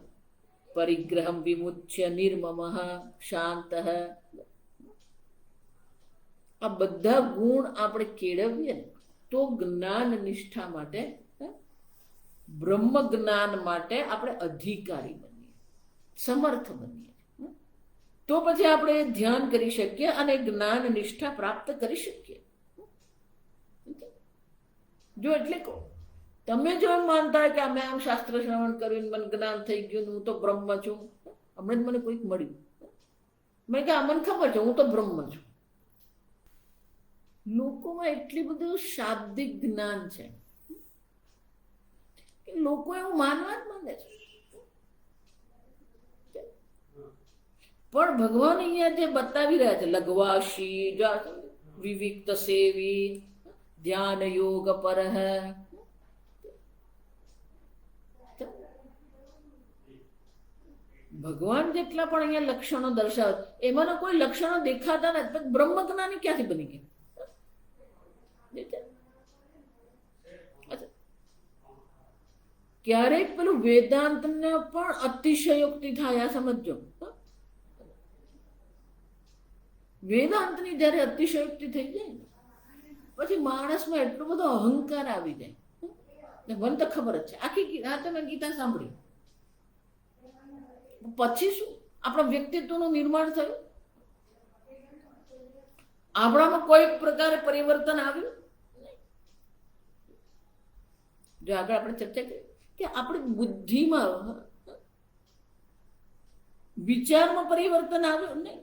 A: પરિગ્રહમ વિમુચ્ય નિર્મમઃ શાંતઃ. આ બધા ગુણ આપણે કેળવીએ ને તો જ્ઞાન નિષ્ઠા માટે, બ્રહ્મ જ્ઞાન માટે આપણે અધિકારી બનીએ, સમર્થ બનીએ. તો પછી આપણે ધ્યાન કરી શકીએ અને જ્ઞાન નિષ્ઠા પ્રાપ્ત કરી શકીએ. જો એટલે કહો, તમે જો એમ માનતા હોય કે મેં આમ શાસ્ત્ર શ્રવણ કર્યું, મને જ્ઞાન થઈ ગયું, હું તો બ્રહ્મ છું. હમણાં જ મને કોઈક મળ્યું, મેં કે મને ખબર છે હું તો બ્રહ્મ છું. લોકોમાં એટલી બધું શાબ્દિક જ્ઞાન છે કે લોકો એવું માનવા જ માંગે છે. પણ ભગવાન અહીંયા જે બતાવી રહ્યા છે, લઘવાશી, વિવિક્ત સેવી, ધ્યાન યોગ પરહ, ભગવાન જેટલા પણ અહીંયા લક્ષણો દર્શાવે એમાંના કોઈ લક્ષણો દેખાતા નથી. બ્રહ્મ જ્ઞાની ક્યાંથી બની ગયા? ક્યારેક પેલું વેદાંત ને પણ અતિશયોક્તિ થાય. આ સમજો, વેદાંતની જયારે અતિશયોક્તિ થઈ જાય પછી માણસમાં એટલો બધો અહંકાર આવી જાય. મને તો ખબર જ છે, આખી રાતે મેં ગીતા સાંભળી, પછી શું આપણા વ્યક્તિત્વનું નિર્માણ થયું? આપણામાં કોઈ પ્રકારે પરિવર્તન આવ્યું? જો આગળ આપણે ચર્ચા કરી કે આપણી બુદ્ધિમાં, વિચારમાં પરિવર્તન આવ્યું નહીં.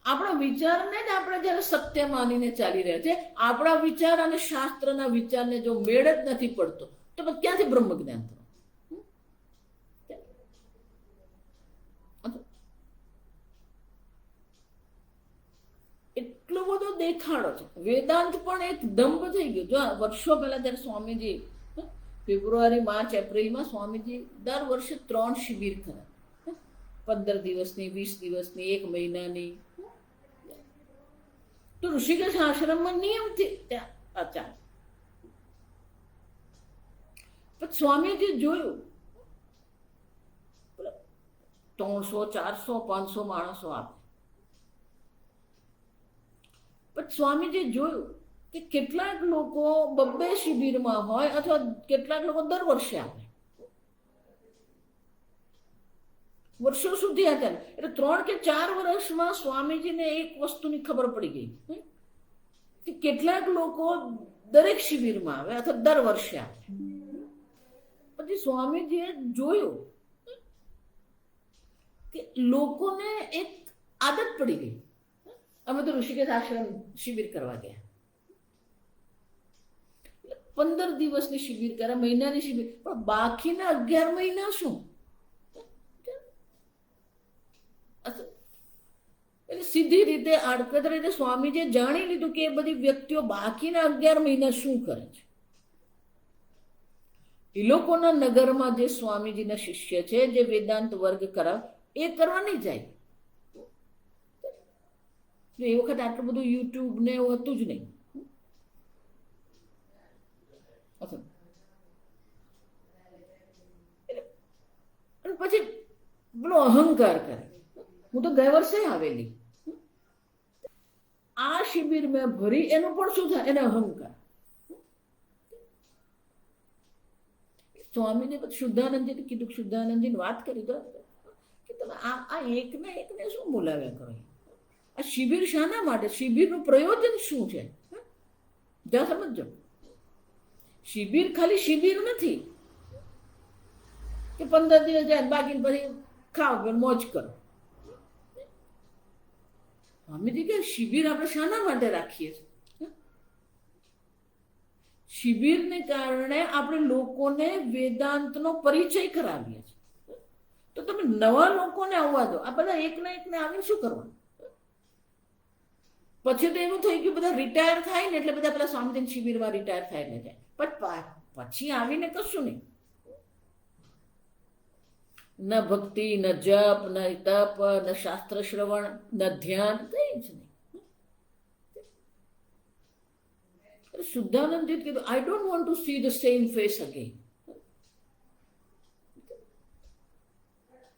A: આપણા વિચારને જ આપણે જયારે સત્ય માનીને ચાલી રહ્યા છે, આપણા વિચાર અને શાસ્ત્રના વિચારને જો મેળ જ નથી પડતો તો ક્યાંથી બ્રહ્મ જ્ઞાન થયું? દેખાડો છે. વેદાંત પણ એક દંભ થઈ ગયો. જો વર્ષો પહેલા જયારે સ્વામીજી ફેબ્રુઆરી, માર્ચ, એપ્રિલમાં સ્વામીજી દર વર્ષે 3 શિબિર કરે. 15 દિવસની, 20 દિવસની, 1 મહિનાની. તો ઋષિકેશ આશ્રમમાં નિયમથી ત્યાં આચાર. પછી સ્વામીજી જોયું 300, 400, 500 માણસો આપે. પછી સ્વામીજી જોયું કે કેટલાક લોકો 2 શિબિરમાં હોય અથવા કેટલાક લોકો દર વર્ષે આપે. વર્ષો સુધી હતા. એટલે 3 કે 4 વર્ષમાં સ્વામીજીને એક વસ્તુની ખબર પડી ગઈ કે કેટલાક લોકો દરેક શિબિરમાં આવે અથવા દર વર્ષે આવે. પછી સ્વામીજીએ જોયું કે લોકોને એક આદત પડી ગઈ. અમે તો ઋષિકેશ આશ્રમ શિબિર કરવા ગયા. 15 દિવસની શિબિર કરે, મહિનાની શિબિર, પણ બાકીના 11 મહિના શું? એટલે સીધી રીતે આડકત રીતે સ્વામીજીએ જાણી લીધું કે એ બધી વ્યક્તિઓ બાકીના 11 મહિના શું કરે છે. એ લોકોના નગરમાં જે સ્વામીજીના શિષ્ય છે, જે વેદાંત વર્ગ કરાવ, એ કરવા નહીં જાય. એ વખત આટલું બધું યુટ્યુબ ને એવું હતું જ નહીં. પછી પેલો અહંકાર કરે. હું તો ગયા વર્ષે આવેલી, આ શિબિર મેં ભરી, એનું પણ શું થાય? એને અહંકાર. સ્વામીને શુદ્ધાનંદજીને કીધું, શુદ્ધાનંદજીને વાત કરી દો કે તમે આ એકને શું બોલાવ્યા કરો? આ શિબિર શાના માટે? શિબિરનું પ્રયોજન શું છે? જ્યાં સમજો, શિબિર ખાલી શિબિર નથી કે 15 દિવસ જાય બાકી પછી ખાઓ મોજ કરો. સ્વામીજી કે શિબિર આપણે શાના માટે રાખીએ છીએ? શિબિરને કારણે આપણે લોકોને વેદાંતનો પરિચય કરાવીએ છીએ. તો તમે નવા લોકોને આવવા દો. આ બધા એકને આવીને શું કરવાનું? પછી તો એવું થઈ ગયું, બધા રિટાયર થાય ને એટલે બધા પેલા સ્વામીજી શિબિરમાં રિટાયર થાય ને જાય. પછી આવીને કશું નહીં. ન ભક્તિ, ન જપ, ન તપ, ન શાસ્ત્ર શ્રવણ, ન ધ્યાન, કઈ જ નહીં. શુદ્ધાનંદજી કીધું, I don't want to see the same face again.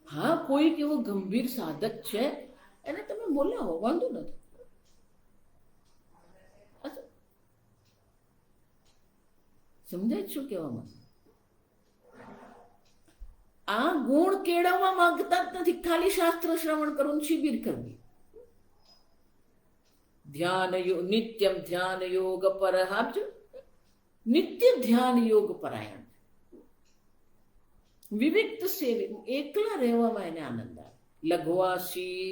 A: હા, કોઈક એવો ગંભીર સાધક છે, એને તમે બોલાવો, વાંધો નથી. સમજાય શું કહેવામાં? આ ગુણ કેળવવા માંગતા જ નથી. ખાલી શાસ્ત્ર શ્રવણ કરવું, શિબિર કરવી. ધ્યાન યોગ, નિત્યમ ધ્યાન યોગ પર, આપજો નિત્ય ધ્યાન યોગ પરાયણ. વિવિક્ત સેવી, એકલા રહેવામાં એને આનંદ આવે. લઘવાસી.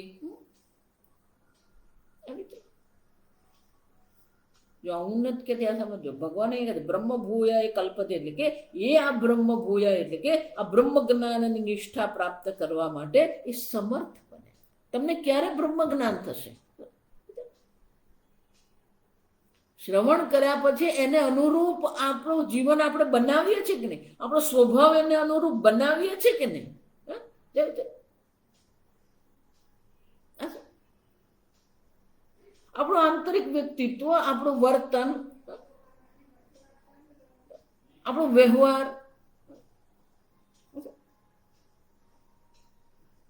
A: જો હું નથી કે ત્યાં સમજો, ભગવાન એ કહે બ્રહ્મ ભૂયા એ કલ્પતે, એટલે કે એ આ બ્રહ્મ ભૂયા એટલે કે આ બ્રહ્મ જ્ઞાનની નિષ્ઠા પ્રાપ્ત કરવા માટે એ સમર્થ બને. તમને ક્યારે બ્રહ્મ જ્ઞાન થશે? શ્રવણ કર્યા પછી એને અનુરૂપ આપણું જીવન આપણે બનાવીએ છીએ કે નહીં? આપણો સ્વભાવ એને અનુરૂપ બનાવીએ છીએ કે નહીં? આપણું આંતરિક વ્યક્તિત્વ, આપણું વર્તન, આપણો વ્યવહાર,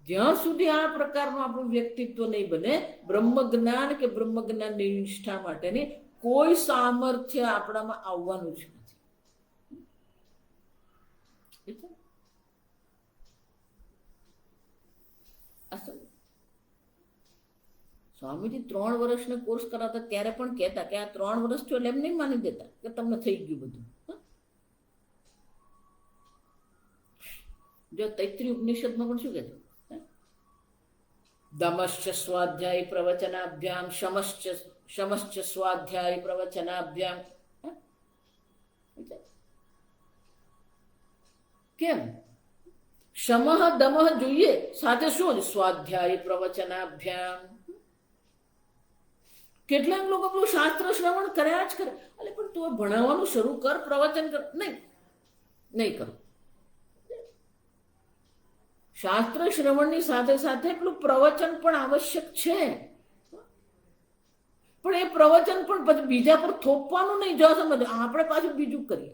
A: જ્યાં સુધી આ પ્રકારનું આપણું વ્યક્તિત્વ નહીં બને, બ્રહ્મ જ્ઞાન કે બ્રહ્મ જ્ઞાનની નિષ્ઠા માટેની કોઈ સામર્થ્ય આપણામાં આવવાનું જ નથી. સ્વામીજી 3 વર્ષનો કોર્સ કરાવતા ત્યારે પણ કહેતા કે આ 3 વર્ષ થયો, એટલે એમ નહીં માની દેતા કે તમને થઈ ગયું બધું. જો તૈત્રીય ઉપનિષદમાં પણ શું કહેતું? દમશ્ચ સ્વાધ્યાય પ્રવચનાભ્યામ, શમશ્ચ સ્વાધ્યાય પ્રવચનાભ્યામ. કેમ? શમઃ દમઃ જોઈએ, સાથે શું? સ્વાધ્યાય પ્રવચનાભ્યામ. કેટલાક લોકો પેલું શાસ્ત્ર શ્રવણ કર્યા જ કરે, એટલે પણ તું ભણાવવાનું શરૂ કર, પ્રવચન કર. નહીં કરું. શાસ્ત્ર શ્રવણની સાથે સાથે પેલું પ્રવચન પણ આવશ્યક છે, પણ એ પ્રવચન પણ પછી બીજા પર થોપવાનું નહીં. જો સમજ આપણે પાછું બીજું કરીએ.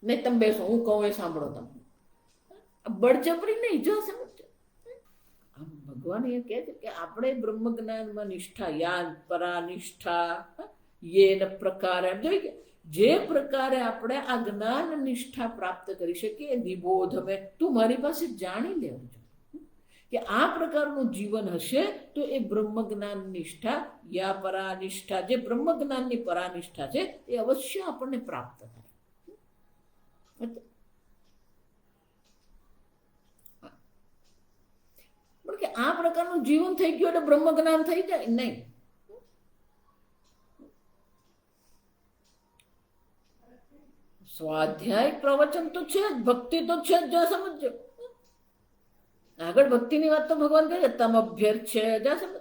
A: નહીં, તમે બેસો, હું કહું એ સાંભળો. તમે બળજબરી નહીં. જો સમજો, ભગવાન એ કહે છે કે આપણે બ્રહ્મ જ્ઞાનમાં નિષ્ઠા, યાદ પરા નિષ્ઠા યેન પ્રકારે જોઈએ, જે પ્રકારે આપણે આ જ્ઞાન નિષ્ઠા પ્રાપ્ત કરી શકીએ. નિબોધ મેં, તું મારી પાસે જાણી લેવું કે આ પ્રકારનું જીવન હશે તો એ બ્રહ્મ જ્ઞાન નિષ્ઠા યા પરાનિષ્ઠા, જે બ્રહ્મ જ્ઞાનની પરાનિષ્ઠા છે એ અવશ્ય આપણને પ્રાપ્ત થાય. પણ કે આ પ્રકારનું જીવન થઈ ગયું એટલે બ્રહ્મ જ્ઞાન થઈ જાય નહીં. સ્વાધ્યાય પ્રવચન તો છે જ, ભક્તિ તો છે જ. જ્યાં સમજો આગળ ભક્તિની વાત તો ભગવાન કહે છે તમ અભ્યર્થ છે. જ્યાં સમજો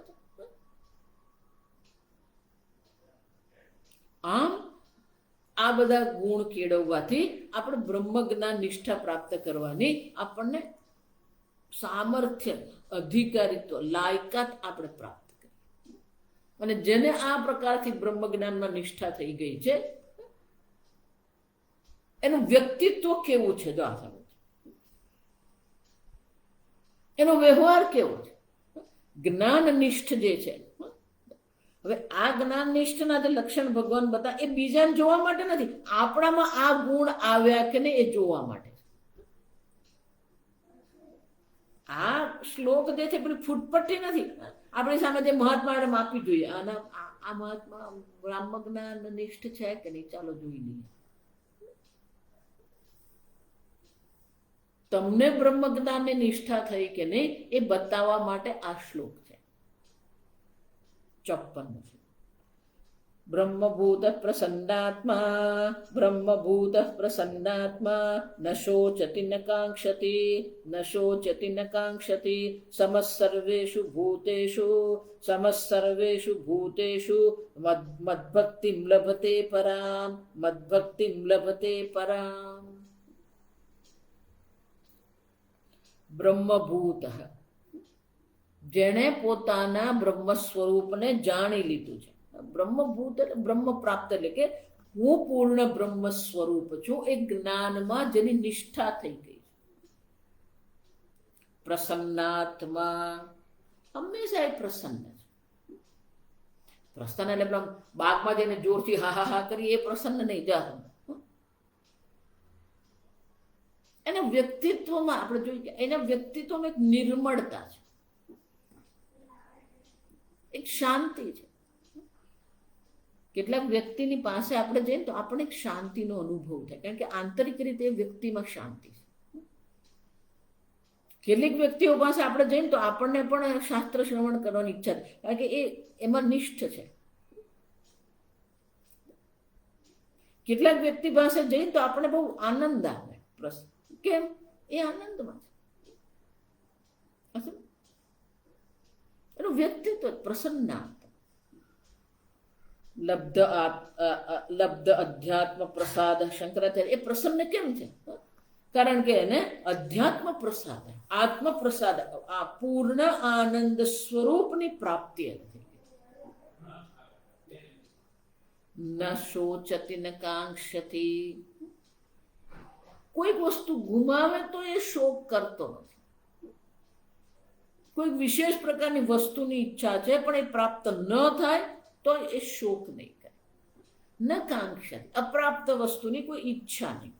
A: આમ આ બધા ગુણ કેળવવાથી આપણે બ્રહ્મ જ્ઞાન નિષ્ઠા પ્રાપ્ત કરવાની આપણને સામર્થ્ય, અધિકારીત્વ, લાયકાત આપણે પ્રાપ્ત કરી. અને જેને આ પ્રકારથી બ્રહ્મ જ્ઞાનમાં નિષ્ઠા થઈ ગઈ છે એનું વ્યક્તિત્વ કેવું છે, જો આ એનો વ્યવહાર કેવો છે, જ્ઞાન નિષ્ઠ જે છે. હવે આ જ્ઞાન નિષ્ઠના જે લક્ષણ ભગવાન બતા એ બીજાને જોવા માટે નથી, આપણામાં આ ગુણ આવ્યા કે નહીં એ જોવા માટે. આ શ્લોક જે છે પેલી ફૂટપટ્ટી નથી, આપણી સામે જે મહાત્માને માપી જોઈએ. આના આ મહાત્મા બ્રહ્મ જ્ઞાન નિષ્ઠ છે કે નહીં, ચાલો જોઈ લઈએ. તમને બ્રહ્મ જ્ઞાનની નિષ્ઠા થઈ કે નહીં એ બતાવવા માટે આ શ્લોક છે. 54 છે. બ્રહ્મભૂત પ્રસન્નાત્મા, બ્રહ્મભૂત પ્રસન્નાત્મા ન શોચતિ ન કાંક્ષતિ, ન શોચતિ ન કાંક્ષતિ, સમસર્વેષુ ભૂતેષુ, સમસર્વેષુ ભૂતેષુ મદ્ભક્તિમ લભતે પરામ, મદ્ભક્તિમ લભતે પરામ. બ્રહ્મભૂત, જેણે પોતાના બ્રહ્મ સ્વરૂપને જાણી લીધું છે. બ્રહ્મભૂત એટલે બ્રહ્મ પ્રાપ્ત, એટલે કે હું પૂર્ણ બ્રહ્મ સ્વરૂપ છું, એ જ્ઞાનમાં જેની નિષ્ઠા થઈ ગઈ છે. પ્રસન્નાત્મા, હંમેશા એ પ્રસન્ન છે. પ્રસન્ન એટલે બાગમાં જઈને જોરથી હા હા હા કરી એ પ્રસન્ન નહીં. જા એના વ્યક્તિત્વમાં આપણે જોઈએ, એના વ્યક્તિત્વમાં એક નિર્મળતા છે, એક શાંતિ છે. કેટલાક વ્યક્તિની પાસે આપણે જઈએ તો આપણે એક શાંતિનો અનુભવ થાય, કારણ કે આંતરિક રીતે વ્યક્તિમાં શાંતિ છે. કેટલીક વ્યક્તિઓ પાસે આપણે જઈએ તો આપણને પણ શાસ્ત્ર શ્રવણ કરવાની ઈચ્છા થાય, કારણ કે એમાં નિષ્ઠ છે. કેટલાક વ્યક્તિ પાસે જઈએ તો આપણને બહુ આનંદ આવે. કેમ? એ આનંદમાં છે. એનું વ્યક્તિત્વ પ્રસન્નાત્મા. લબ્ધ અધ્યાત્મ પ્રસાદ, શંકરાચાર્ય એ પ્રસન્ન કેમ છે? કારણ કે એને અધ્યાત્મ પ્રસાદ, આત્મ પ્રસાદ, આ પૂર્ણ આનંદ સ્વરૂપની પ્રાપ્તિ હતી. ન શોચતિ ન કાંક્ષતિ, કોઈક વસ્તુ ગુમાવે તો એ શોક કરતો નથી. કોઈ વિશેષ પ્રકારની વસ્તુની ઈચ્છા છે પણ એ પ્રાપ્ત ન થાય તો એ શોક નહીં કરે. ન કાંક્ષા, અપ્રાપ્ત વસ્તુની કોઈ ઈચ્છા નહીં.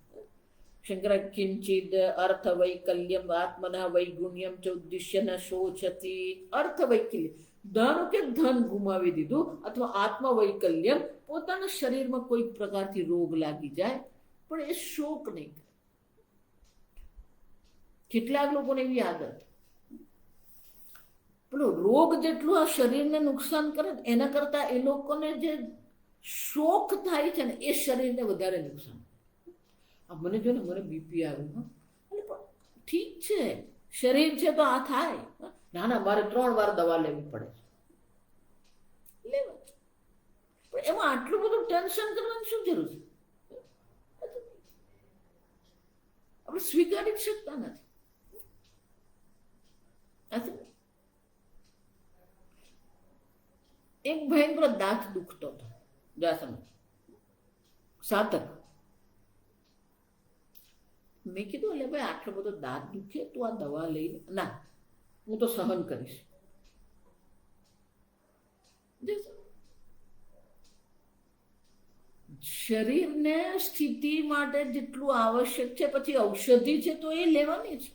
A: શંકર કિંચિદ અર્થ વૈકલ્યમ આત્મના વૈગુણ્યમ ચ ઉદ્દિશ્ય ન શોચતી. અર્થ વૈકલ્ય, ધારો કે ધન ગુમાવી દીધું અથવા આત્મ વૈકલ્યમ, પોતાના શરીરમાં કોઈ પ્રકારથી રોગ લાગી જાય પણ એ શોક નહીં કરે. કેટલાક લોકોને એવી આદત, પેલો રોગ જેટલું આ શરીરને નુકસાન કરે એના કરતા એ લોકોને જે શોક થાય છે ને એ શરીરને વધારે નુકસાન. મને જો ને મને બીપી આવ્યું, ઠીક છે શરીર છે તો આ થાય. ના ના, મારે 3 વાર દવા લેવી પડે. લેવા. પણ એમાં આટલું બધું ટેન્શન કરવાની શું જરૂર છે? આપણે સ્વીકારી જ શકતા નથી. એક ભયંકર દાંત દુખતો હતો દાંતનો, સાતક. મેં કીધું એટલે ભાઈ આટલો બધો દાંત દુખે તું આ દવા લઈ લે. ના, હું તો સહન કરીશ. શરીરને સ્થિતિ માટે જેટલું આવશ્યક છે પછી ઔષધિ છે તો એ લેવાની છે.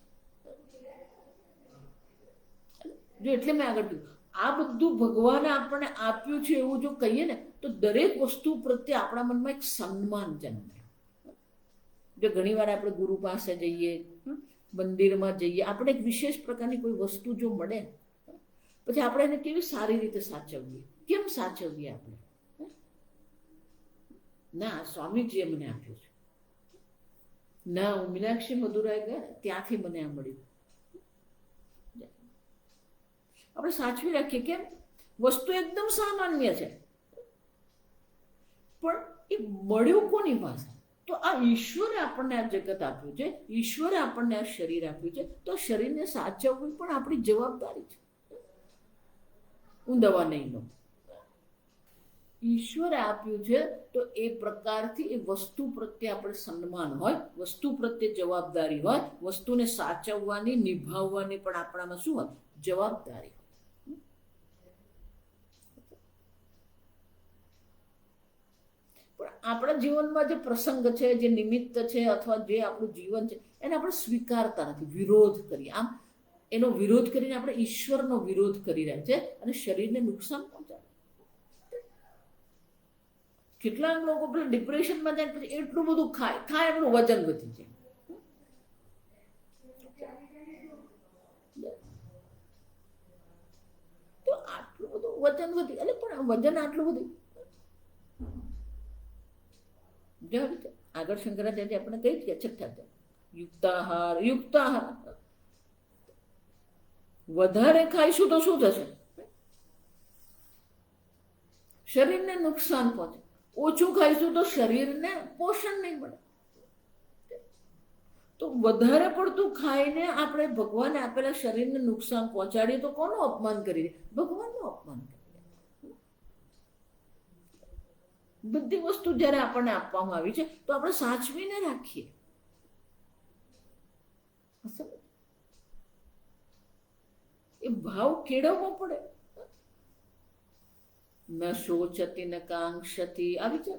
A: જો એટલે મેં આગળ કીધું આ બધું ભગવાને આપણને આપ્યું છે એવું જો કહીએ ને તો દરેક વસ્તુ પ્રત્યે આપણા મનમાં એક સન્માન જન્મે. જો ઘણી વાર આપણે ગુરુ પાસે જઈએ, મંદિરમાં જઈએ, આપણે એક વિશેષ પ્રકારની કોઈ વસ્તુ જો મળે પછી આપણે એને કેવી સારી રીતે સાચવીએ. કેમ સાચવીએ આપણે? ના, સ્વામીજીએ મને આપ્યું છે. ના, હું મીનાક્ષી મદુરાઈ ગયા ત્યાંથી મને આ મળ્યું. આપણે સાચવી રાખીએ. કેમ? વસ્તુ એકદમ સામાન્ય છે પણ એ મળ્યું કોની પાસે? તો આ ઈશ્વરે આપણને આ જગત આપ્યું છે, ઈશ્વરે આપણને આ શરીર આપ્યું છે, તો શરીરને સાચવવું પણ આપણી જવાબદારી છે. હું દવા નહીં લઉં. ઈશ્વરે આપ્યું છે તો એ પ્રકારથી એ વસ્તુ પ્રત્યે આપણે સન્માન હોય, વસ્તુ પ્રત્યે જવાબદારી હોય, વસ્તુને સાચવવાની, નિભાવવાની પણ આપણામાં શું હોય? જવાબદારી. પણ આપણા જીવનમાં જે પ્રસંગ છે, જે નિમિત્ત છે અથવા જે આપણું જીવન છે એને આપણે સ્વીકારતા નથી, વિરોધ કરીએ. આમ એનો વિરોધ કરીને આપણે ઈશ્વરનો વિરોધ કરી રહ્યા છે અને શરીરને નુકસાન પહોંચાડે. કેટલાક લોકો પેલા ડિપ્રેશનમાં જાય પછી એટલું બધું ખાય એમનું વજન વધી જાય. તો આટલું બધું વજન વધી, એટલે પણ વજન આટલું બધું આગળ શંકરાચાર્ય આપણે કહી છે છઠ્ઠા યુક્તાહાર. વધારે ખાઈશું તો શું થશે? શરીરને નુકસાન પહોંચે. ઓછું ખાઈશું તો શરીરને પોષણ નહીં મળે. તો વધારે પડતું ખાઈને આપણે ભગવાને આપેલા શરીરને નુકસાન પહોંચાડીએ તો કોનું અપમાન કરીએ? ભગવાનનું અપમાન કરીએ. બધી વસ્તુ જ્યારે આપણને આપવામાં આવી છે તો આપણે સાચવીને રાખીએ. એ ભાવ કેળવવો પડે. ન શોચતી ન કાંક્ષતી. આવી છે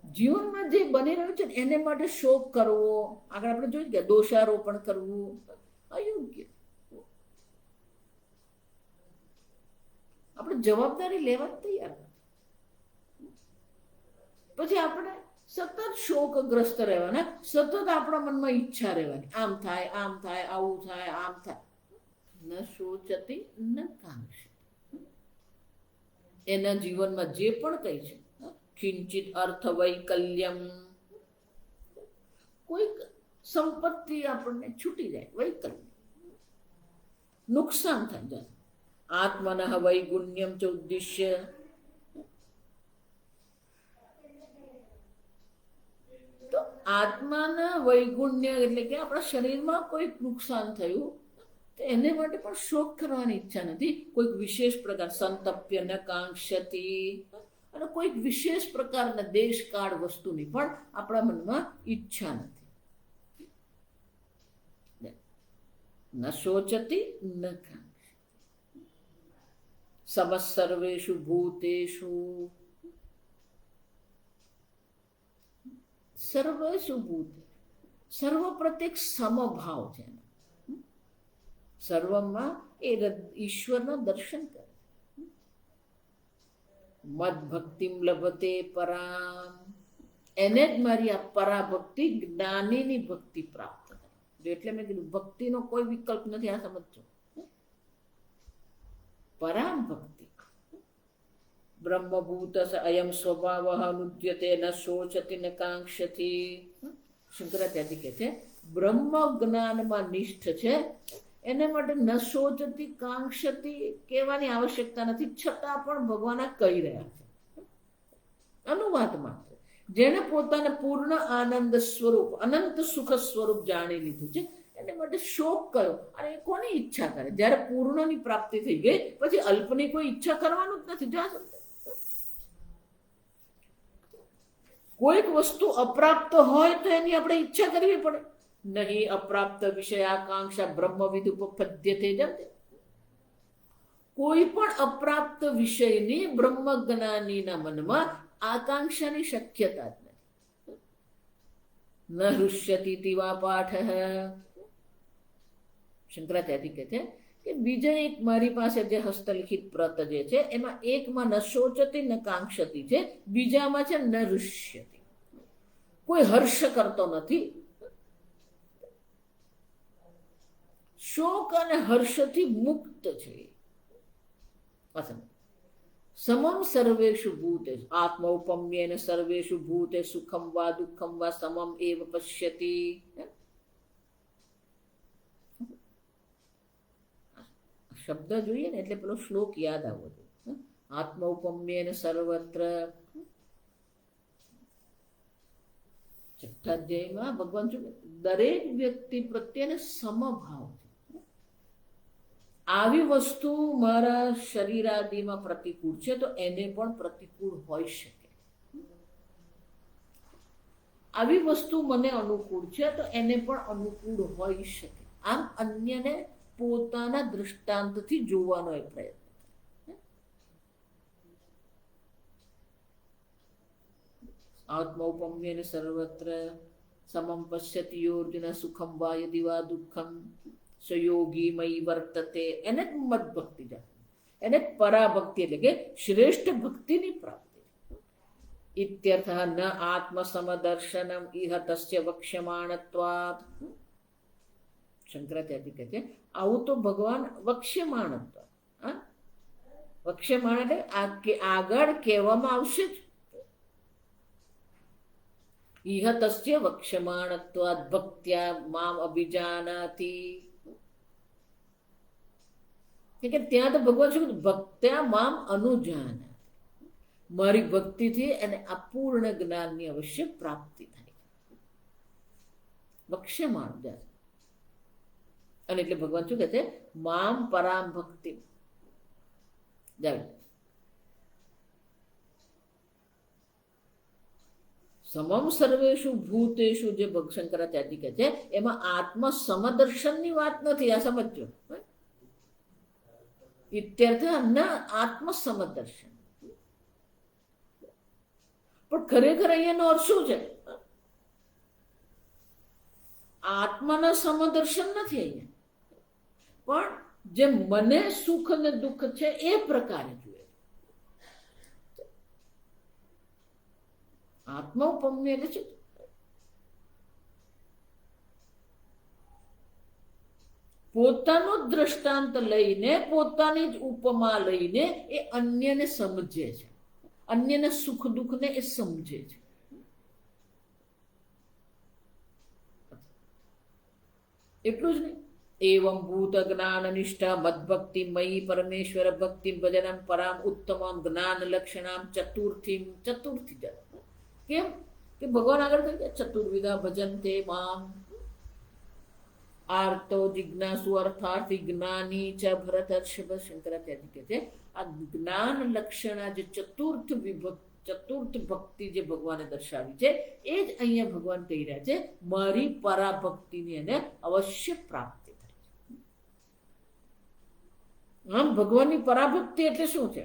A: જીવનમાં જે બની રહ્યું છે એને માટે શોક કરવો, આગળ આપણે જોઈ ગયા દોષારોપણ કરવું અયોગ્ય. આપણે જવાબદારી લેવા જ તૈયાર. પછી આપણે સતત શોકગ્રસ્ત રહેવાના, સતત આપણા મનમાં ઈચ્છા રહેવાની, આમ થાય, આમ થાય, આવું થાય, આમ થાય. ન શોચતી ન કાંક્ષતી. એના જીવનમાં જે પણ કઈ છે, કિંચિત અર્થ વૈકલ્યમ, કોઈક સંપત્તિ આપણને છૂટી જાય, વૈકલ્ય, નુકસાન થાય જાય. આત્મનઃ વૈગુણ્યમ ચ ઉદ્દિશ્ય. તો આત્માના વૈગુણ્ય એટલે કે આપણા શરીરમાં કોઈક નુકસાન થયું તો એને માટે પણ શોક કરવાની ઈચ્છા નથી. કોઈક વિશેષ પ્રકાર સંતપ્ય ન કાંક્ષતી, અને કોઈક વિશેષ પ્રકારના દેશકાળ વસ્તુની પણ આપણા મનમાં ઈચ્છા નથી. ન શોચતી ન કાંક્ષતી. સમસર્વેષુ ભૂતેષુ. સર્વેષુ ભૂત, સર્વ પ્રત્યેક સમભાવ છે. સર્વમાં એ ઈશ્વરના દર્શન કરે. મદ ભક્તિમ લભતે પરામ. એને જ મારી આ પરાભક્તિ, જ્ઞાનીની ભક્તિ પ્રાપ્ત થાય. એટલે મેં કીધું ભક્તિનો કોઈ વિકલ્પ નથી. આ સમજો, પરામ ભક્તિ. બ્રહ્મભૂત અયમ સ્વભાવ અનુદ્યતે ન શોચતી ન કાંક્ષતી. શંકરાચાર્ય કહે છે બ્રહ્મ જ્ઞાનમાં નિષ્ઠ છે એને માટે ન શોચતી કાંક્ષતી કહેવાની આવશ્યકતા નથી, છતાં પણ ભગવાન આ કહી રહ્યા છે અનુવાદ માત્ર. જેને પોતાને પૂર્ણ આનંદ સ્વરૂપ અનંત સુખ સ્વરૂપ જાણી લીધું છે એને માટે શોક કયો? અને એ કોની ઈચ્છા કરે? જ્યારે પૂર્ણની પ્રાપ્તિ થઈ ગઈ પછી અલ્પની કોઈ ઈચ્છા કરવાનું જ નથી. કોઈક વસ્તુ અપ્રાપ્ત હોય તો એની આપણે ઈચ્છા કરવી પડે. નહીં અપ્રાપ્ત વિષયાકાંક્ષા બ્રહ્મવિદ ઉપપદ્યતે. કોઈ પણ અપ્રાપ્ત વિષયની બ્રહ્મજ્ઞાનીના મનમાં આકાંક્ષાની શક્યતા જ નથી. ન હૃષ્યતિ તિવા પાઠ. શંકરાચાર્ય કહે છે કે બીજા એક મારી પાસે જે હસ્તલિખિત પ્રત જે છે એમાં એકમાં ન શોચતી ન કાંક્ષતી છે, બીજામાં છે ન હૃષ્યતિ. કોઈ હર્ષ કરતો નથી. શોક અને હર્ષથી મુક્ત છે. સમમ સર્વેષુ ભૂતેષુ આત્મૌપમ્યેન સર્વેષુ ભૂતે સુખમ વા દુઃખમ વા સમમ એવ પશ્યતિ. શબ્દ જોઈએ ને એટલે પેલો શ્લોક યાદ આવવો જોઈએ. આત્મૌપમ્યેન સર્વત્ર. છઠ્ઠા અધ્યાયમાં ભગવાન શું દરેક વ્યક્તિ પ્રત્યેને સમભાવ છે. આવી વસ્તુ મારા શરીરાદિમાં પ્રતિકૂળ છે તો એને પણ પ્રતિકૂળ હોઈ શકે. આવી વસ્તુ મને અનુકૂળ છે તો એને પણ અનુકૂળ હોઈ શકે. આમ અન્યને પોતાના દૃષ્ટાંતથી જોવાનો એક પ્રયત્ન. આત્મૌપમ્યેન સર્વત્ર સમમ પશ્યતિ યોર્જુન સુખમ વા યદિ વા દુઃખમ સયોગી મયી વર્તતે. એને જ મદ ભક્તિ જાણે, એને જ પરાભક્તિ એટલે કે શ્રેષ્ઠ ભક્તિની પ્રાપ્તિ. ઇત્યર્થ ન આત્મ સમદર્શનમ ઇહ તસ્ય વક્ષ્યમાણત્વાत्. શંકરાચાર્ય કહે છે આવું તો ભગવાન વક્ષ્યમાણત્વ. વક્ષ્યમાણ એટલે આગળ કહેવામાં આવશે જ. ઇહ તસ્ય વક્ષ્યમાણત્વાत् ભક્ત્યા મામ અભિજાનાતિ. કે ત્યાં તો ભગવાન શું કીધું? ભક્ત્યા મામ અનુજાન. મારી ભક્તિથી એને અપૂર્ણ જ્ઞાનની અવશ્ય પ્રાપ્તિ થાય. વક્ષ્યમાણ જાય. અને એટલે ભગવાન શું કહે છે? મામ પરામ ભક્તિ. સમમ સર્વેષુ ભૂતેષુ જે શંકરાચાર્ય કહે છે એમાં આત્મ સમદર્શનની વાત નથી. આ સમજો. ઇત્યર્થ ન આત્મ સમદર્શન. પણ ખરેખર અહીંયાનો અર્થ શું છે? આત્માના સમદર્શન નથી અહીંયા, પણ જે મને સુખ અને દુઃખ છે એ પ્રકારે જોઈએ. આત્મૌપમ્ય એટલે છે પોતાનો દ્રષ્ટાંત લઈને, પોતાની જ ઉપમા લઈને એ અન્યને સમજે છે, અન્યને સુખ દુઃખને એ સમજે છે. એટલું જ નહીં. એવં ભૂત જ્ઞાન નિષ્ઠા મદભક્તિ મયી પરમેશ્વર ભક્તિ ભજનમ પરામ ઉત્તમમ જ્ઞાન લક્ષણામ ચતુર્થી. કેમ કે ભગવાન આગળ કહે ચતુર્વિધા ભજન્તે મામ. આર્તો જિજ્ઞાસુ અર્થાર્થી જ્ઞાની ચ ભરતર્ષભ. શંકરાચાર્ય કહે છે આ જ્ઞાન લક્ષણા જે ચતુર્થ ભક્તિ જે ભગવાને દર્શાવી છે એ જ અહીંયા ભગવાન કહી રહ્યા છે મારી પરાભક્તિની એને અવશ્ય પ્રાપ્તિ થાય છે. આમ ભગવાનની પરાભક્તિ એટલે શું છે?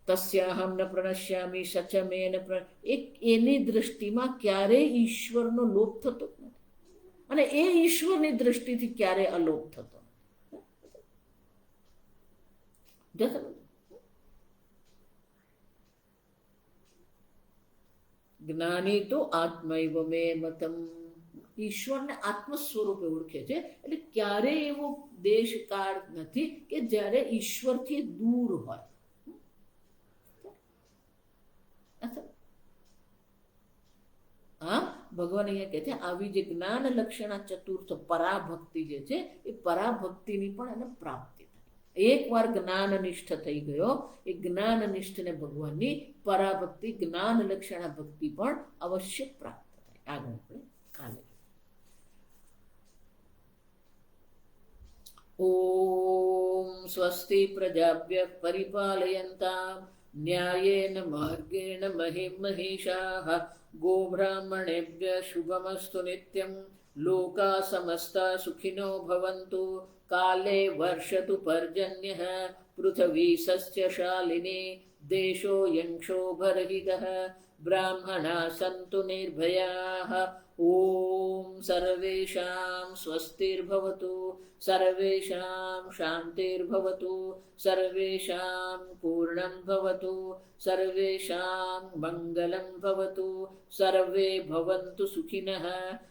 A: તસ્યાહમ ન પ્રણશ્યામી સચમેન. એની દૃષ્ટિમાં ક્યારેય ઈશ્વરનો લોપ થતો નથી અને એ ઈશ્વરની દૃષ્ટિથી ક્યારેય અલોપ થતો નથી. જ્ઞાની તો આત્મૈવ મે મતમ. ઈશ્વરને આત્મ સ્વરૂપે ઓળખે છે એટલે ક્યારેય એવો દેશ કાળ નથી કે જ્યારે ઈશ્વરથી દૂર હોય. હા, ભગવાન અહીંયા કહે છે આવી જે જ્ઞાન લક્ષણા ચતુર્થ પરાભક્તિ જે છે એ પરાભક્તિની પણ એને પ્રાપ્તિ થાય. એકવાર જ્ઞાનનિષ્ઠ થઈ ગયો એ જ્ઞાનનિષ્ઠને ભગવાનની પરાભક્તિ જ્ઞાન લક્ષણા ભક્તિ પણ અવશ્ય પ્રાપ્ત થાય. આગળ આપણે કાલે ઓમ સ્વસ્તિ પ્રજાભ્ય પરિપાલયન્તામ ન્યાયેન માર્ગેણ મહિમ મહિષાઃ ગોબ્રાહ્મણેભ્ય શુભમસ્તુ નિત્યં લોકા સમસ્તા સુખિનો ભવન્તુ કાલે વર્ષતુ પર્જન્યઃ પૃથ્વી સસ્યશાલિની દેશો યંક્ષોભરહિતઃ બ્રાહ્મણા સંતુ નિર્ભયાઃ ઓમ સર્વેષાં સ્વસ્તિર્ભવતુ સર્વેષાં શાંતિર્ભવતુ સર્વેષાં પૂર્ણં ભવતુ સર્વેષાં મંગલં ભવતુ સર્વે ભવन्तु સુખિનઃ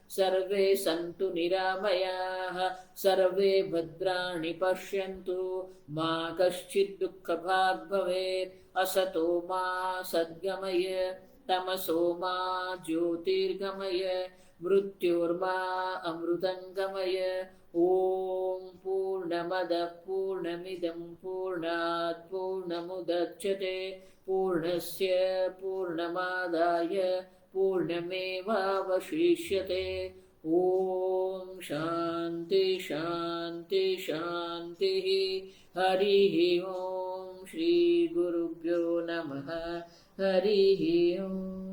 A: સર્વે સन्तु નિરામયાઃ સર્વે ભદ્રાણિ પશ્યन्तु મા કશ્ચિत् દુઃખભાગ્ ભવેत् અસતો મા સદ્ગમય તમસો મા જ્યોતિર્ગમય મૃત્યોર્મા અમૃતંગમય. ઓમ પૂર્ણમદ પૂર્ણમિદં પૂર્ણાત પૂર્ણમુદચ્યતે પૂર્ણસ્ય પૂર્ણમાદાય પૂર્ણમેવાવશિષ્યતે. ઓમ શાંતિ શાંતિ શાંતિ. હરિ ઓમ શ્રી ગુરુભ્યો નમઃ. હરિ ઓમ.